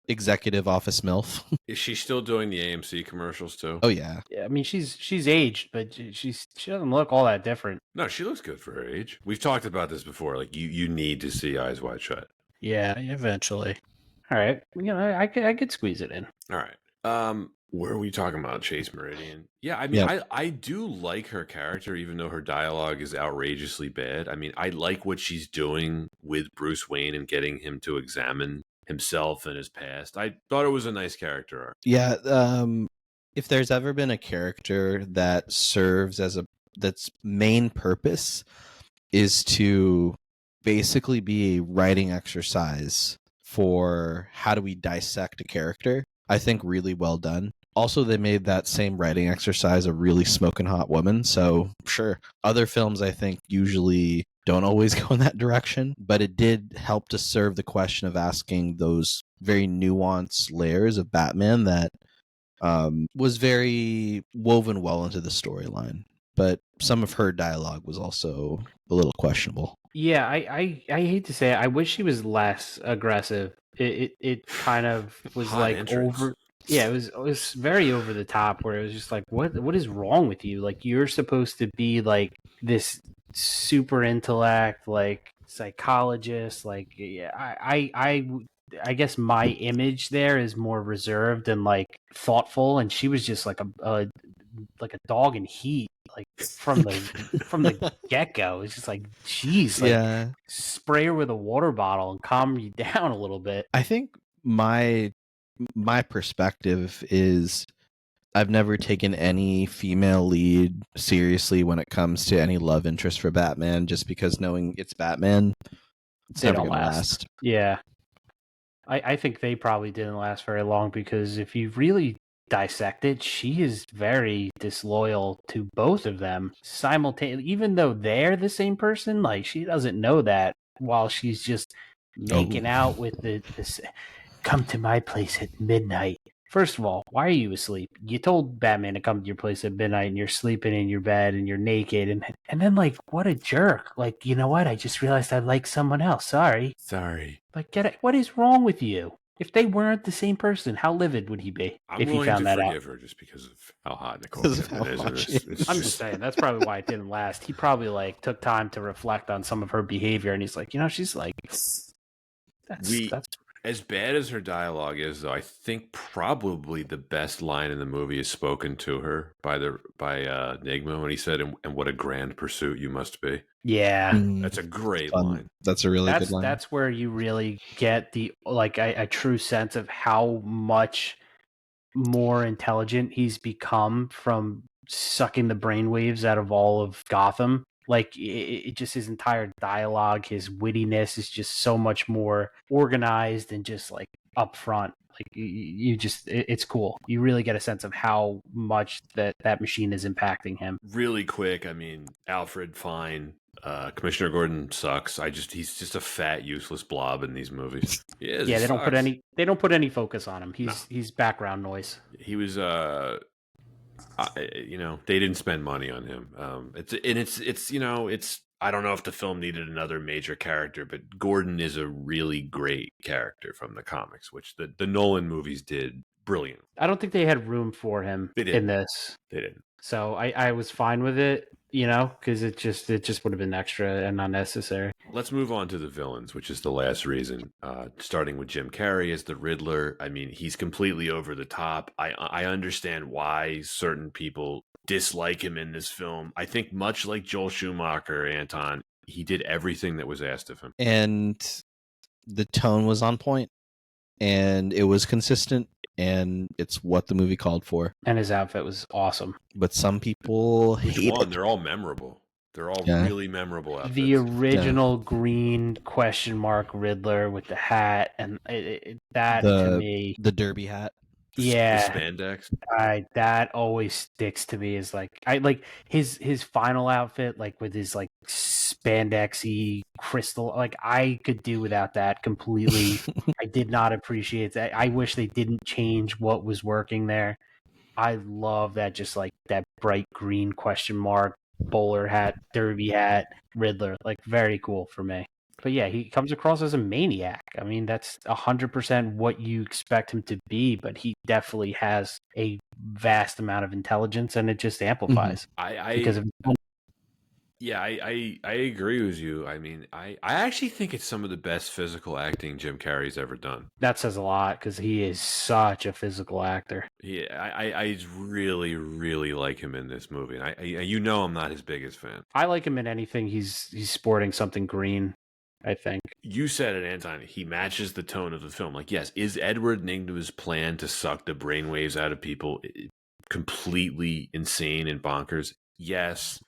executive office MILF. Is she still doing the AMC commercials too? Oh yeah. Yeah, I mean she's aged, but she doesn't look all that different. No, she looks good for her age. We've talked about this before. Like you need to see Eyes Wide Shut. Yeah, eventually. All right, I could squeeze it in. All right. Where are we talking about? Chase Meridian? Yeah, I mean, I do like her character, even though her dialogue is outrageously bad. I mean, I like what she's doing with Bruce Wayne and getting him to examine himself and his past. I thought it was a nice character arc. Yeah, if there's ever been a character that serves as that's main purpose is to basically be a writing exercise for how do we dissect a character, I think really well done. Also, they made that same writing exercise a really smoking hot woman, so sure. Other films, I think, usually don't always go in that direction, but it did help to serve the question of asking those very nuanced layers of Batman that was very woven well into the storyline. But some of her dialogue was also a little questionable. Yeah, I hate to say it. I wish she was less aggressive. It kind of was Hot like entrance. over. Yeah, it was very over the top. Where it was just like, what is wrong with you? Like you're supposed to be like this super intellect, like psychologist. Like yeah, I guess my image there is more reserved and like thoughtful, and she was just like a dog in heat, like from the get go. It's just like, geez, like spray her with a water bottle and calm you down a little bit. I think my perspective is I've never taken any female lead seriously when it comes to any love interest for Batman, just because knowing it's Batman, it's never gonna last. Yeah. I think they probably didn't last very long because if you really dissect it, she is very disloyal to both of them simultaneously. Even though they're the same person, like she doesn't know that while she's just making out with this. Come to my place at midnight. First of all, why are you asleep? You told Batman to come to your place at midnight and you're sleeping in your bed and you're naked and then like what a jerk. Like, you know what? I just realized I like someone else. Sorry. Like get it. What is wrong with you? If they weren't the same person, how livid would he be I'm if he willing to found that out? forgive her just because of how hot Nicole Because of Kidman how is in hot this. she It's I'm just just saying that's probably why it didn't last. He probably like took time to reflect on some of her behavior and he's like, you know, she's like that's as bad as her dialogue is, though, I think probably the best line in the movie is spoken to her by Nigma when he said, "And what a grand pursuit you must be." yeah. That's a great Fun. line. That's a really good line. That's where you really get the like a true sense of how much more intelligent he's become from sucking the brainwaves out of all of Gotham. Like it just his entire dialogue, his wittiness is just so much more organized and just like upfront. Like you just it's cool. You really get a sense of how much that machine is impacting him. Really quick, I mean, Alfred, fine. Commissioner Gordon sucks. He's just a fat, useless blob in these movies. He is. Yeah, He sucks. they don't put any focus on him. No. He's background noise. He was they didn't spend money on him. It's I don't know if the film needed another major character, but Gordon is a really great character from the comics, which the Nolan movies did brilliant. I don't think they had room for him in this. They didn't. So I was fine with it, you know, because it just would have been extra and unnecessary. Let's move on to the villains, which is the last reason. Starting with Jim Carrey as the Riddler. I mean, he's completely over the top. I understand why certain people dislike him in this film. I think much like Joel Schumacher, Anton, he did everything that was asked of him. And the tone was on point, and it was consistent, and it's what the movie called for. And his outfit was awesome. But some people hate it. They're all memorable. They're all really memorable outfits. The original green question mark Riddler with the hat and to me, the derby hat. Yeah, the spandex. That always sticks to me. Is like I like his final outfit, like with his like spandexy crystal. Like I could do without that completely. I did not appreciate that. I wish they didn't change what was working there. I love that, just like that bright green question mark bowler hat, derby hat, Riddler. Like very cool for me. But yeah, he comes across as a maniac. I mean, that's 100% what you expect him to be, but he definitely has a vast amount of intelligence, and it just amplifies because of. Yeah, I agree with you. I mean, I actually think it's some of the best physical acting Jim Carrey's ever done. That says a lot because he is such a physical actor. Yeah, I really, really like him in this movie. And I'm not his biggest fan. I like him in anything he's sporting something green, I think. You said it, Anton. He matches the tone of the film. Like, yes, is Edward Nygma's plan to suck the brainwaves out of people completely insane and bonkers? Yes.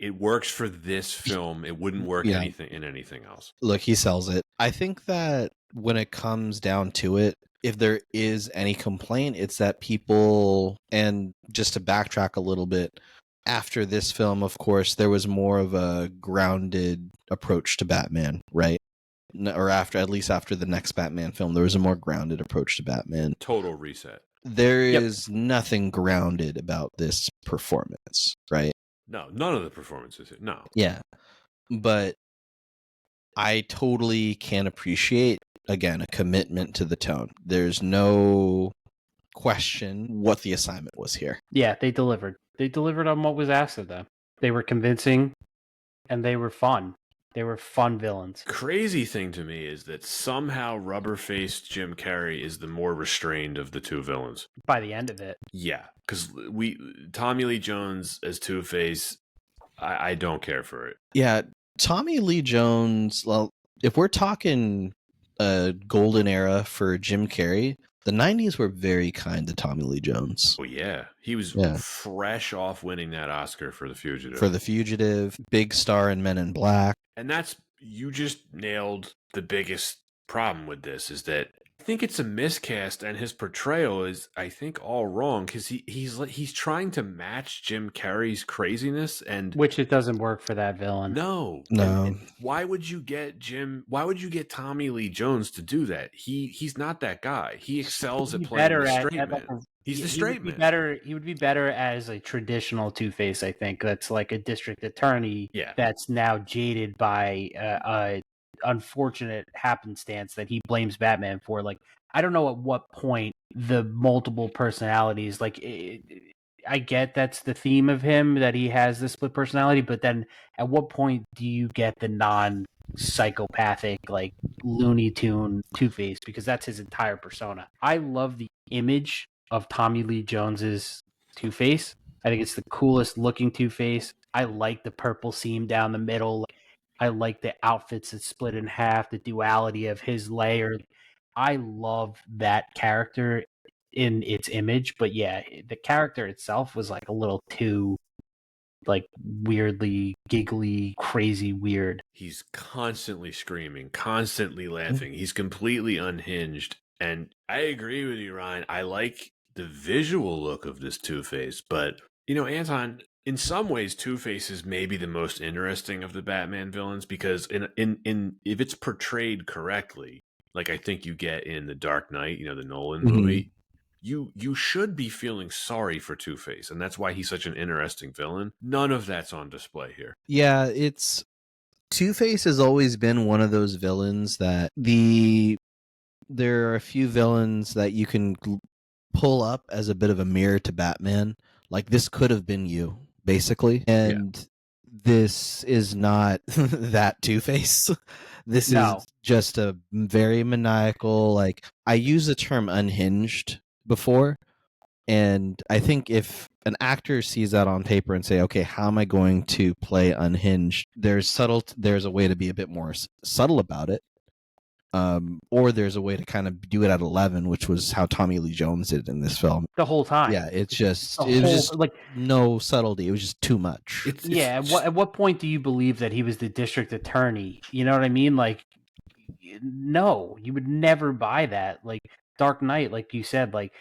It works for this film. It wouldn't work in anything else. Look, he sells it. I think that when it comes down to it, if there is any complaint, it's that people, and just to backtrack a little bit, after this film, of course, there was more of a grounded approach to Batman, right? Or at least after the next Batman film, there was a more grounded approach to Batman. Total reset. There is nothing grounded about this performance, right? No, none of the performances. No. Yeah. But I totally can appreciate, again, a commitment to the tone. There's no question what the assignment was here. Yeah, they delivered. They delivered on what was asked of them. They were convincing, and they were fun. They were fun villains. Crazy thing to me is that somehow rubber-faced Jim Carrey is the more restrained of the two villains. By the end of it. Yeah, because Tommy Lee Jones as Two-Face, I don't care for it. Yeah, Tommy Lee Jones, well, if we're talking a golden era for Jim Carrey, the 90s were very kind to Tommy Lee Jones. Oh, yeah. He was fresh off winning that Oscar for The Fugitive. For The Fugitive, big star in Men in Black. And you just nailed the biggest problem with this, is that think it's a miscast, and his portrayal is, I think, all wrong because he's trying to match Jim Carrey's craziness, and Which it doesn't work for that villain. no. No. And why would you get Why would you get Tommy Lee Jones to do that? He's not that guy. He excels He'd at be playing better the at straight like man. He's the he would straight be man. better. He would be better as a traditional Two-Face. I think that's like a district attorney. Yeah. That's now jaded by a unfortunate happenstance that he blames Batman for. Like, I don't know at what point the multiple personalities. Like, I get that's the theme of him, that he has the split personality, but then at what point do you get the non-psychopathic, like, Looney Tune Two-Face? Because that's his entire persona. I love the image of Tommy Lee Jones's Two-Face. I think it's the coolest looking Two-Face. I like the purple seam down the middle. I like the outfits that split in half, the duality of his layer. I love that character in its image, but yeah, the character itself was like a little too like weirdly giggly, crazy weird. He's constantly screaming, constantly laughing. He's completely unhinged. And I agree with you, Ryan. I like the visual look of this Two-Face, but Anton, in some ways, Two-Face is maybe the most interesting of the Batman villains because in if it's portrayed correctly, like I think you get in The Dark Knight, the Nolan movie, you should be feeling sorry for Two-Face, and that's why he's such an interesting villain. None of that's on display here. Yeah, Two-Face has always been one of those villains that there are a few villains that you can pull up as a bit of a mirror to Batman. Like, this could have been you, basically. And this is not that Two-Face. This is just a very maniacal, like, I use the term unhinged before. And I think if an actor sees that on paper and say, okay, how am I going to play unhinged? There's a way to be a bit more subtle about it. Or there's a way to kind of do it at 11, which was how Tommy Lee Jones did in this film. The whole time. Yeah, it was just like no subtlety. It was just too much. At what point do you believe that he was the district attorney? You know what I mean? Like, no, you would never buy that. Like, Dark Knight, like you said, like,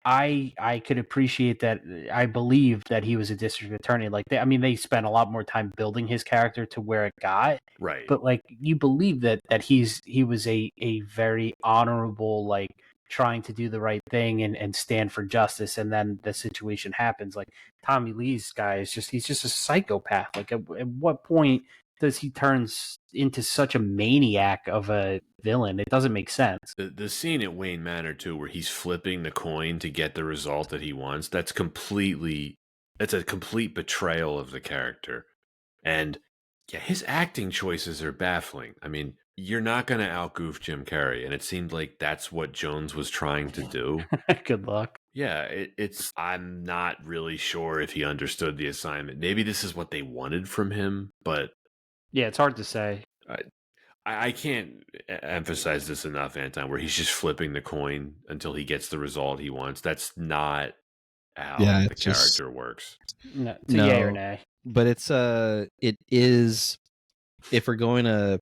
I could appreciate that. I believe that he was a district attorney. Like, they spent a lot more time building his character to where it got. Right. But like, you believe that he was a very honorable, like, trying to do the right thing and stand for justice. And then the situation happens. Like, Tommy Lee's guy he's just a psychopath. Like, at what point does he turn into such a maniac of a villain? It doesn't make sense. The scene at Wayne Manor too, where he's flipping the coin to get the result that he wants, that's a complete betrayal of the character. And yeah, his acting choices are baffling. I mean, you're not going to outgoof Jim Carrey, and it seemed like that's what Jones was trying to do. Good luck. Yeah, I'm not really sure if he understood the assignment. Maybe this is what they wanted from him, but yeah, it's hard to say. I can't emphasize this enough, Anton, where he's just flipping the coin until he gets the result he wants. That's not how the character works. No, it's a yay or nay. But it is, if we're going to,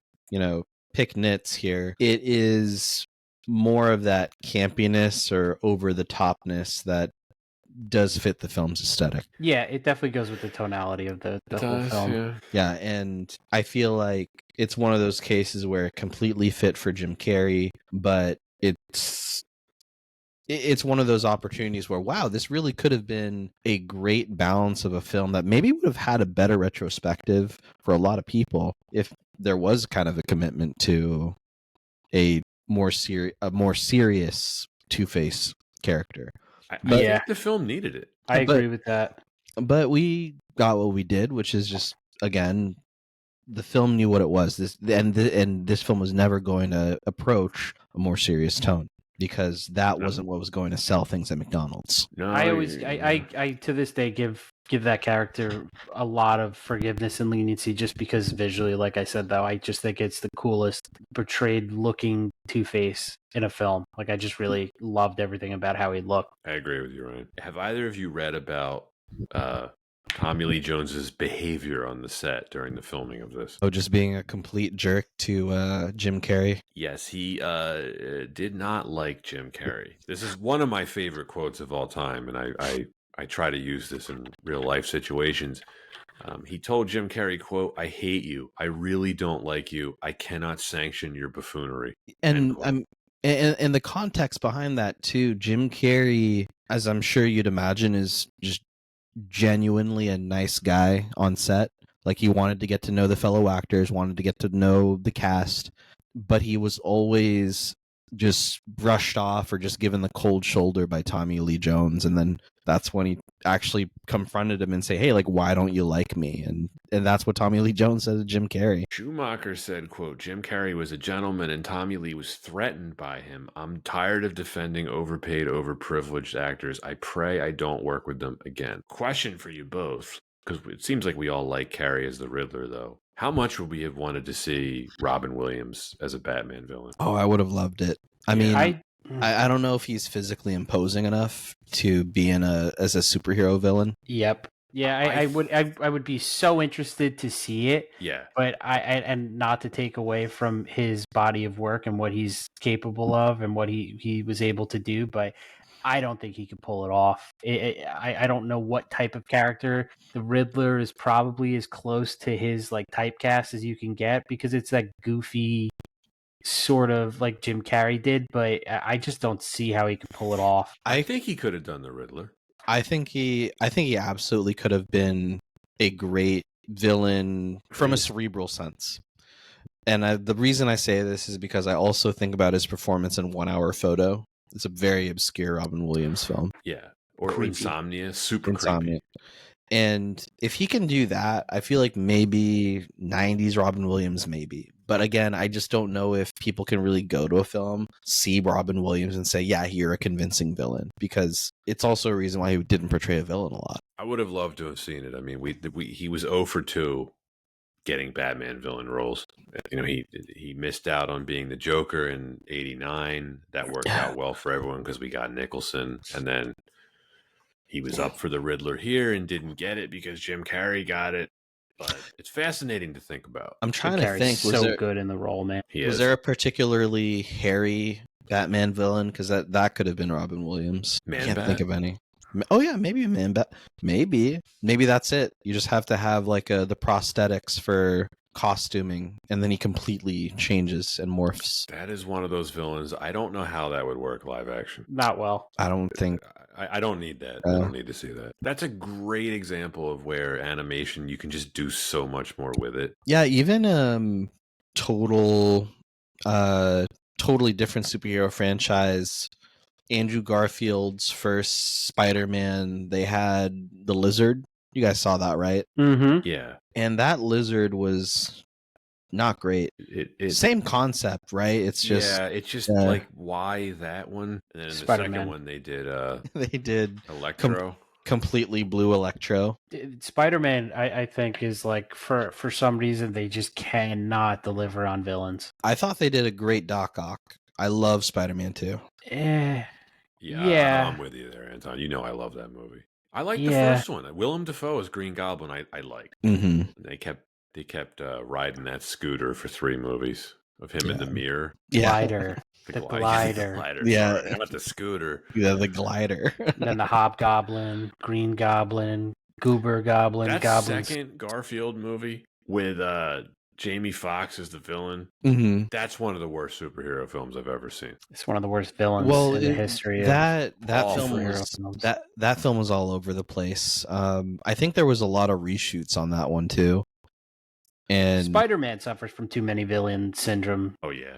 pick nits here, it is more of that campiness or over the topness that does fit the film's aesthetic. Yeah, it definitely goes with the tonality of the whole film. Yeah, and I feel like it's one of those cases where it completely fit for Jim Carrey, but it's one of those opportunities where, wow, this really could have been a great balance of a film that maybe would have had a better retrospective for a lot of people if there was kind of a commitment to a more serious Two-Face character. I think the film needed it. I agree with that. But we got what we did, which is just, again, the film knew what it was. This film was never going to approach a more serious tone, because that wasn't what was going to sell things at McDonald's. No, I to this day give that character a lot of forgiveness and leniency, just because visually, like I said, though, I just think it's the coolest portrayed looking Two-Face in a film. Like, I just really loved everything about how he looked. I agree with you, Ryan. Have either of you read about Tommy Lee Jones's behavior on the set during the filming of this. Oh, just being a complete jerk to Jim Carrey. Yes, he did not like Jim Carrey. This is one of my favorite quotes of all time, and I try to use this in real life situations. He told Jim Carrey, quote, "I hate you. I really don't like you. I cannot sanction your buffoonery." And and the context behind that too, Jim Carrey, as I'm sure you'd imagine, is just genuinely a nice guy on set. Like, he wanted to get to know the fellow actors, wanted to get to know the cast, but he was always just brushed off or just given the cold shoulder by Tommy Lee Jones. And then that's when he actually confronted him and say, "Hey, like, why don't you like me?" And that's what Tommy Lee Jones said to Jim Carrey. Schumacher said, quote, "Jim Carrey was a gentleman and Tommy Lee was threatened by him. I'm tired of defending overpaid, overprivileged actors. I pray I don't work with them again." Question for you both, because it seems like we all like Carrey as the Riddler, though. How much would we have wanted to see Robin Williams as a Batman villain? Oh, I would have loved it. I mean, I don't know if he's physically imposing enough to be as a superhero villain. Yep. Yeah, I would be so interested to see it. Yeah. But and not to take away from his body of work and what he's capable of and what he was able to do, but I don't think he could pull it off. I don't know what type of character. The Riddler is probably as close to his like typecast as you can get, because it's that goofy sort of like Jim Carrey did, but I just don't see how he could pull it off. I think he could have done the Riddler. I think he absolutely could have been a great villain from a cerebral sense. And the reason I say this is because I also think about his performance in 1 Hour Photo. It's a very obscure Robin Williams film. Yeah. Or Insomnia, super Insomnia. creepy. And if he can do that, I feel like maybe 90s Robin Williams, maybe. But again, I just don't know if people can really go to a film, see Robin Williams and say, yeah, you're a convincing villain, because it's also a reason why he didn't portray a villain a lot. I would have loved to have seen it. I mean, he was 0 for 2 getting Batman villain roles. You know, he missed out on being the Joker in '89. That worked out well for everyone because we got Nicholson. And then he was up for the Riddler here and didn't get it because Jim Carrey got it. But it's fascinating to think about. I'm trying to think. Was so good in the role, man. Was there a particularly hairy Batman villain? Because that could have been Robin Williams. I can't think of any. Oh yeah, maybe a Man-Bat. Maybe that's it. You just have to have like the prosthetics for costuming, and then he completely changes and morphs. That is one of those villains. I don't know how that would work live action. Not well. I don't think. I don't need that. I don't need to see that. That's a great example of where animation, you can just do so much more with it. Yeah, even totally different superhero franchise. Andrew Garfield's first Spider-Man, they had the Lizard. You guys saw that, right? Mm-hmm. Yeah. And that Lizard was not great. Same concept, right? It's just like, why that one? And then in the second one, they did Electro. Completely blue Electro. Spider-Man, I think, is like, for some reason they just cannot deliver on villains. I thought they did a great Doc Ock. I love Spider-Man 2. Yeah, I'm with you there, Anton. You know I love that movie. I like the first one. Willem Dafoe as Green Goblin. I liked. Mm-hmm. They kept riding that scooter for 3 movies of him in the mirror. Glider. The glider. Yeah. Sorry, not the scooter. Yeah, the glider. Then the Hobgoblin, Green Goblin, Goober Goblin. That second Garfield movie with Jamie Foxx as the villain. Mm-hmm. That's one of the worst superhero films I've ever seen. It's one of the worst villains in the history. That film was all over the place. I think there was a lot of reshoots on that one too. And Spider-Man suffers from too many villain syndrome. Oh yeah.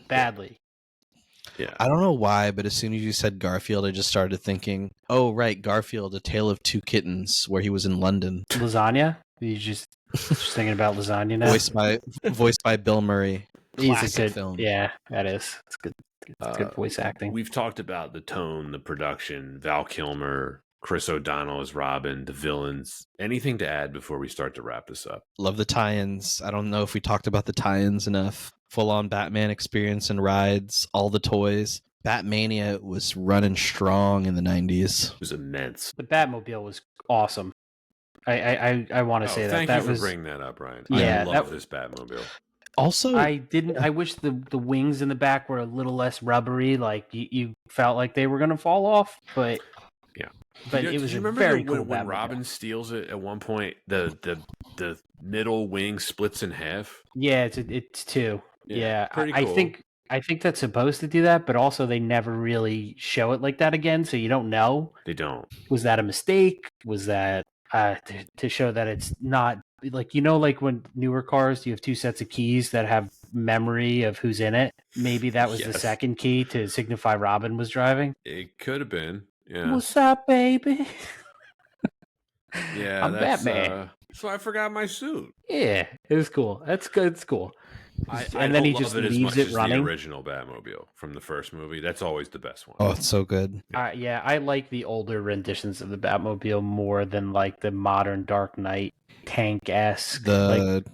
Badly. Yeah. I don't know why, but as soon as you said Garfield, I just started thinking, oh right, Garfield, A Tale of Two Kittens, where he was in London. Lasagna? You just thinking about Lasagna now? Voiced by Bill Murray. He's a good film. Yeah, that is. It's good. It's good voice acting. We've talked about the tone, the production, Val Kilmer, Chris O'Donnell as Robin, the villains. Anything to add before we start to wrap this up? Love the tie-ins. I don't know if we talked about the tie-ins enough. Full-on Batman experience and rides, all the toys. Batmania was running strong in the 90s. It was immense. The Batmobile was awesome. I want to say thank that you for was bringing that up, Ryan. yeah. I love this Batmobile. Also, I wish the wings in the back were a little less rubbery. Like you felt like they were gonna fall off, but Yeah. it Did was you a remember very cool when Batmobile. Robin steals it at one point? The middle wing splits in half. Yeah, it's two. Yeah, pretty I cool. I think that's supposed to do that, but also they never really show it like that again, so you don't know. They don't. Was that a mistake? Was that to show that it's not like like when newer cars you have two sets of keys that have memory of who's in it? Maybe that was the Yes. second key to signify Robin was driving. It could have been. Yeah. What's up, baby? Yeah, I'm that's Batman. so I forgot my suit. Yeah, it was cool. That's good. It's cool. I And then don't he love just it as leaves much it as running. the original Batmobile from the first movie. That's always the best one. oh, it's so good. Yeah, I like the older renditions of the Batmobile more than like the modern Dark Knight tank-esque. The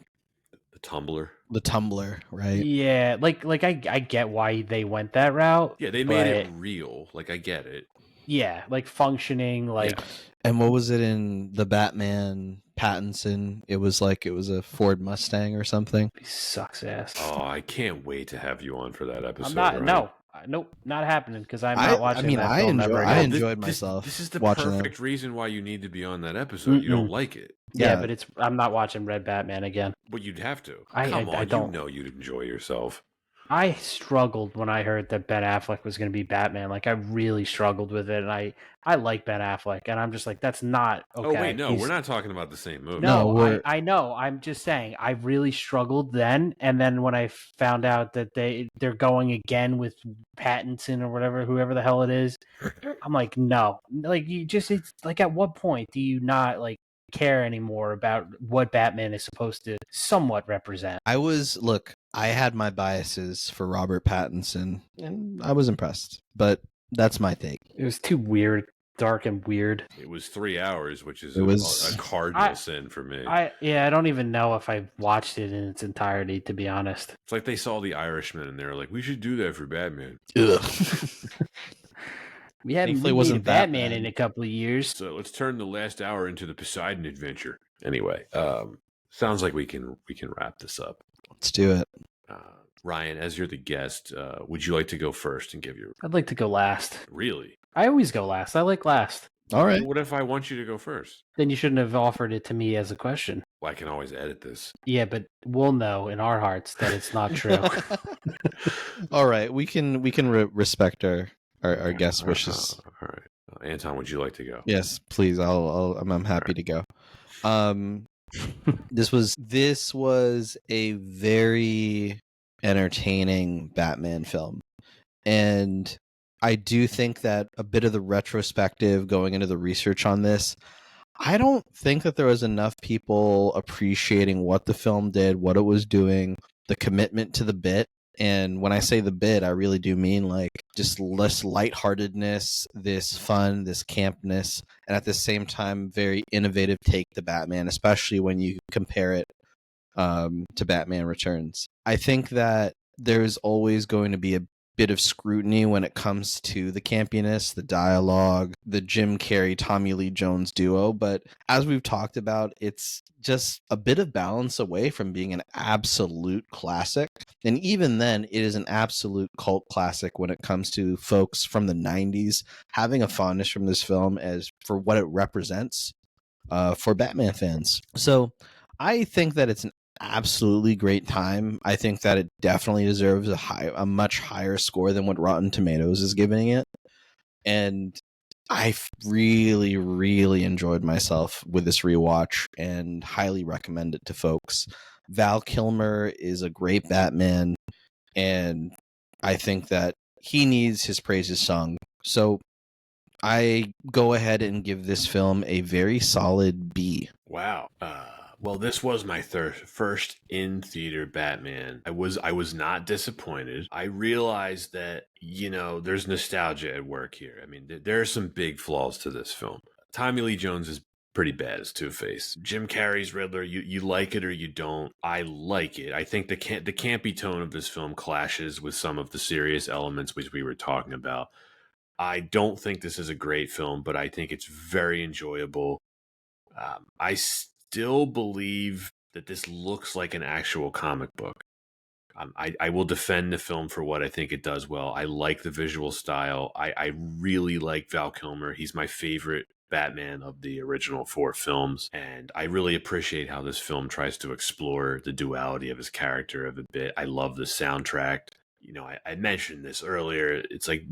Tumbler. the tumbler, right? Yeah, like I get why they went that route. Yeah, they made it real. Like I get it. Yeah, like functioning, like And what was it in the Batman Pattinson? It was a Ford Mustang or something. he sucks ass. Oh, I can't wait to have you on for that episode. I'm not. Ryan. No, nope, not happening because I'm not watching that film ever I again. enjoyed myself. This is the watching perfect reason why you need to be on that episode. You don't like it. Yeah, but I'm not watching Red Batman again. But you'd have to. I don't. You know you'd enjoy yourself. I struggled when I heard that Ben Affleck was going to be Batman. Like I really struggled with it, and I like Ben Affleck, and I'm just like, that's not okay. Oh wait, no, we're not talking about the same movie. No, I know. I'm just saying I really struggled then, and then when I found out that they're going again with Pattinson or whatever, whoever the hell it is, I'm like, no, like it's like at what point do you not like care anymore about what Batman is supposed to somewhat represent? I had my biases for Robert Pattinson, and I was impressed. But that's my take. It was too weird, dark and weird. It was 3 hours, which is a cardinal sin for me. I don't even know if I watched it in its entirety, to be honest. It's like they saw The Irishman and they were like, we should do that for Batman. Ugh. We hadn't made a Batman in a couple of years. So let's turn the last hour into the Poseidon adventure. Anyway, sounds like we can wrap this up. Let's do it. Ryan, as you're the guest, would you like to go first and give your... I'd like to go last. Really? I always go last. I like last. All right. What if I want you to go first? Then you shouldn't have offered it to me as a question. Well, I can always edit this. Yeah, but we'll know in our hearts that it's not true. All right. We can respect our guest wishes. All right. Anton, would you like to go? Yes, please. I'm happy to go. This was a very entertaining Batman film, and I do think that a bit of the retrospective going into the research on this, I don't think that there was enough people appreciating what the film did, what it was doing, the commitment to the bit. And when I say the bit, I really do mean like just less lightheartedness, this fun, this campness, and at the same time, very innovative take to Batman, especially when you compare it to Batman Returns. I think that there's always going to be a bit of scrutiny when it comes to the campiness, the dialogue, the Jim Carrey, Tommy Lee Jones duo. But as we've talked about, it's just a bit of balance away from being an absolute classic. And even then, it is an absolute cult classic when it comes to folks from the 90s having a fondness from this film as for what it represents for Batman fans. So I think that it's an absolutely great time. I think that it definitely deserves a much higher score than what Rotten Tomatoes is giving it. And I really, really enjoyed myself with this rewatch and highly recommend it to folks. Val Kilmer is a great Batman, and I think that he needs his praises sung. So I go ahead and give this film a very solid B. Wow. Well, this was my first in-theater Batman. I was not disappointed. I realized that, there's nostalgia at work here. I mean, there are some big flaws to this film. Tommy Lee Jones is pretty bad as Two-Face. Jim Carrey's Riddler, you like it or you don't. I like it. I think the campy tone of this film clashes with some of the serious elements which we were talking about. I don't think this is a great film, but I think it's very enjoyable. I still believe that this looks like an actual comic book. I will defend the film for what I think it does well. I like the visual style. I really like Val Kilmer. He's my favorite Batman of the original 4 films. And I really appreciate how this film tries to explore the duality of his character of a bit. I love the soundtrack. You know, I mentioned this earlier. It's like,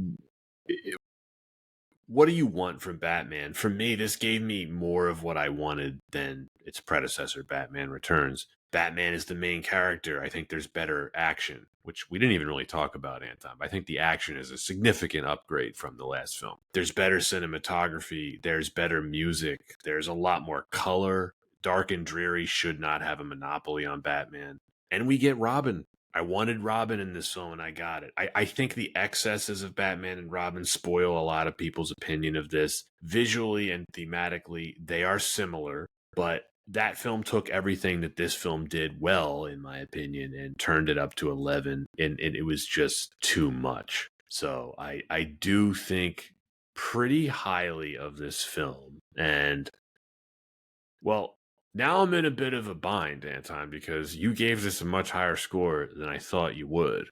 what do you want from Batman? For me, this gave me more of what I wanted than its predecessor, Batman Returns. Batman is the main character. I think there's better action, which we didn't even really talk about, Anton. I think the action is a significant upgrade from the last film. There's better cinematography. There's better music. There's a lot more color. Dark and Dreary should not have a monopoly on Batman. And we get Robin. I wanted Robin in this film and I got it. I think the excesses of Batman and Robin spoil a lot of people's opinion of this. Visually and thematically, they are similar, but that film took everything that this film did well, in my opinion, and turned it up to 11, and it was just too much. So I do think pretty highly of this film. And, well, now I'm in a bit of a bind, Anton, because you gave this a much higher score than I thought you would.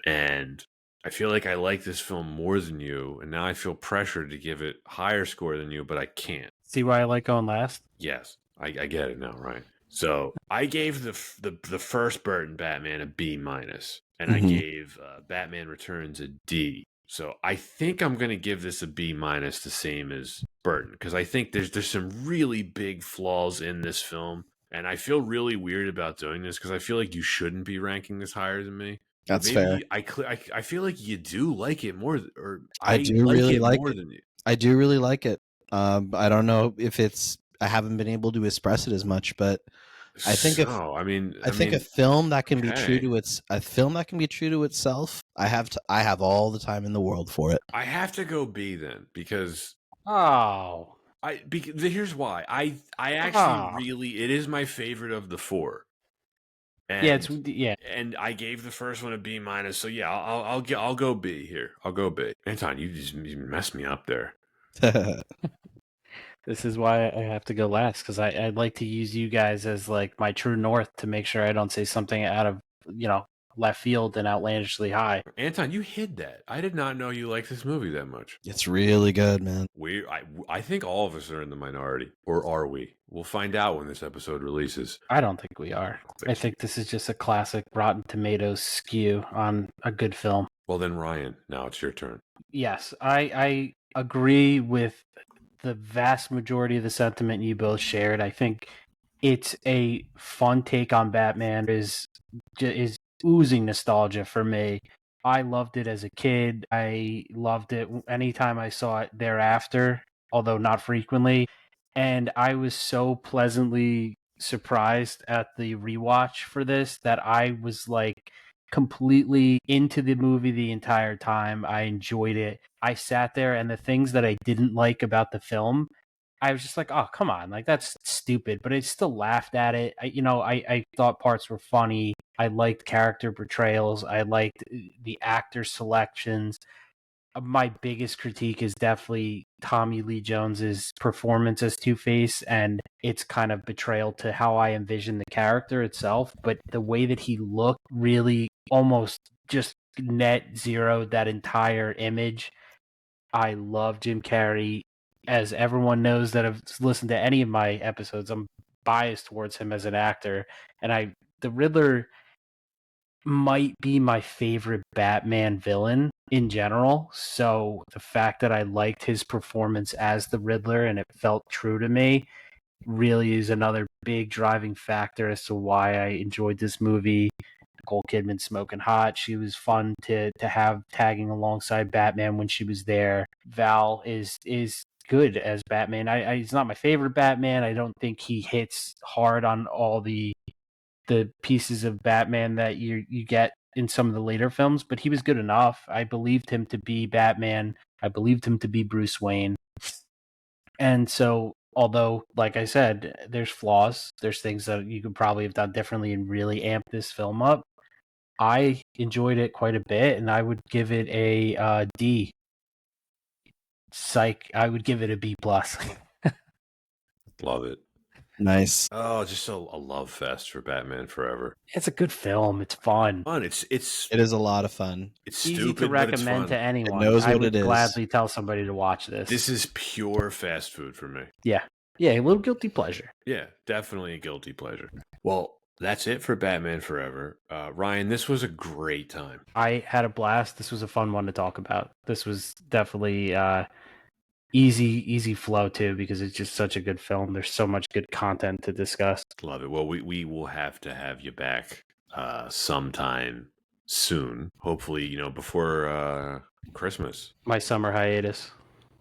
And I feel like I like this film more than you, and now I feel pressured to give it higher score than you, but I can't. See why I like going last? Yes, I get it now, right? So I gave the first Burton Batman a B minus, and I gave Batman Returns a D. So I think I'm going to give this a B minus, the same as Burton, because I think there's some really big flaws in this film, and I feel really weird about doing this because I feel like you shouldn't be ranking this higher than me. That's Maybe fair. I feel like you do like it more, or I I do like really it like more it. than you. I do really like it. I don't know if it's I haven't been able to express it as much, but I think if So I think a film that can be true okay. to itself, I have all the time in the world for it. I have to go B then, because Oh. here's why. I actually really, it is my favorite of the 4. And and I gave the first one a B minus. So yeah, I'll go B here. I'll go B. Anton, you messed me up there. This is why I have to go last, because I'd like to use you guys as like my true north to make sure I don't say something out of, left field and outlandishly high. Anton, you hid that. I did not know you liked this movie that much. It's really good, man. I think all of us are in the minority, or are we? We'll find out when this episode releases. I don't think we are. I think this is just a classic Rotten Tomatoes skew on a good film. Well then, Ryan, now it's your turn. Yes, I agree with the vast majority of the sentiment you both shared. I think it's a fun take on Batman. Is oozing nostalgia for me. I loved it as a kid. I loved it anytime I saw it thereafter, although not frequently. And I was so pleasantly surprised at the rewatch for this that I was like completely into the movie the entire time. I enjoyed it. I sat there, and the things that I didn't like about the film, I was just like, oh, come on, like that's stupid. But I still laughed at it. I thought parts were funny. I liked character portrayals. I liked the actor selections. My biggest critique is definitely Tommy Lee Jones's performance as Two-Face, and its kind of betrayal to how I envision the character itself. But the way that he looked really almost just net zeroed that entire image. I love Jim Carrey. As everyone knows that have listened to any of my episodes, I'm biased towards him as an actor. And the Riddler might be my favorite Batman villain in general. So the fact that I liked his performance as the Riddler and it felt true to me really is another big driving factor as to why I enjoyed this movie. Nicole Kidman smoking hot. She was fun to have tagging alongside Batman when she was there. Val is good as Batman. He's not my favorite Batman. I don't think he hits hard on all the pieces of Batman that you get in some of the later films, but he was good enough. I believed him to be Batman. I believed him to be Bruce Wayne. And so, although, like I said, there's flaws, there's things that you could probably have done differently and really amp this film up. I enjoyed it quite a bit, and I would give it a D. Psych, I would give it a B plus. Love it. Nice. Oh, just a love fest for Batman Forever. It's a good film. It's fun. Fun. It's It is a lot of fun. it's Easy to stupid, but it's recommend to fun. anyone. knows I what would it is. gladly tell somebody to watch this. This is pure fast food for me. Yeah, a little guilty pleasure. Yeah, definitely a guilty pleasure. Well, that's it for Batman Forever. Ryan, this was a great time. I had a blast. This was a fun one to talk about. This was definitely easy flow too, because it's just such a good film. There's so much good content to discuss. Love it. Well, we will have to have you back sometime soon. Hopefully, before Christmas. My summer hiatus.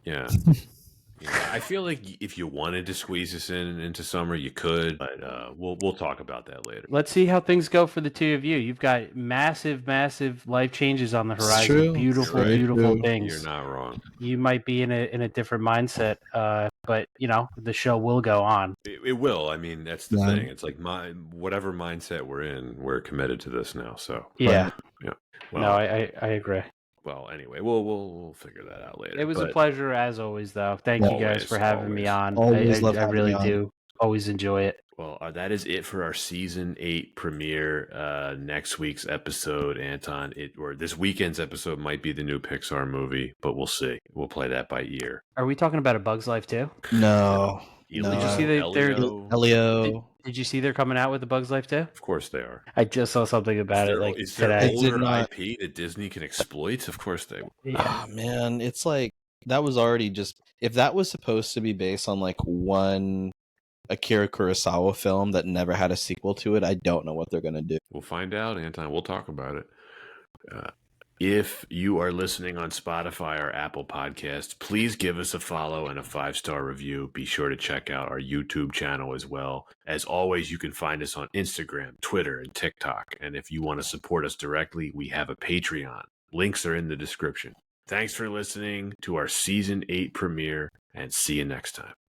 Yeah. I feel like if you wanted to squeeze this into summer, you could, but we'll talk about that later. Let's see how things go for the two of you. You've got massive life changes on the It's horizon. true. Beautiful, Very beautiful true. things. You're not wrong. You might be in a different mindset, but the show will go on. It will. I mean, that's the Yeah. thing. It's like whatever mindset we're in, we're committed to this now. So Yeah. yeah. No, Well, I agree. well, anyway, we'll figure that out later. It was a But pleasure as always, though. Thank you guys for having me on. Always love I having really you on. do. Always enjoy it. Well, that is it for our season 8 premiere. Next week's episode, Anton, or this weekend's episode might be the new Pixar movie, but we'll see. We'll play that by ear. Are we talking about A Bug's Life too? No. Elio, Did you see they're Elio. Did you see they're coming out with A Bug's Life too? Of course they are. I just saw something about it like Is there today. I did older not- IP that Disney can exploit? Of course they will. Yeah. Oh, man, it's like that was already just if that was supposed to be based on like one Akira Kurosawa film that never had a sequel to it, I don't know what they're gonna do. We'll find out, Anton. We'll talk about it. If you are listening on Spotify or Apple Podcasts, please give us a follow and a 5-star review. Be sure to check out our YouTube channel as well. As always, you can find us on Instagram, Twitter, and TikTok. And if you want to support us directly, we have a Patreon. Links are in the description. Thanks for listening to our Season 8 premiere, and see you next time.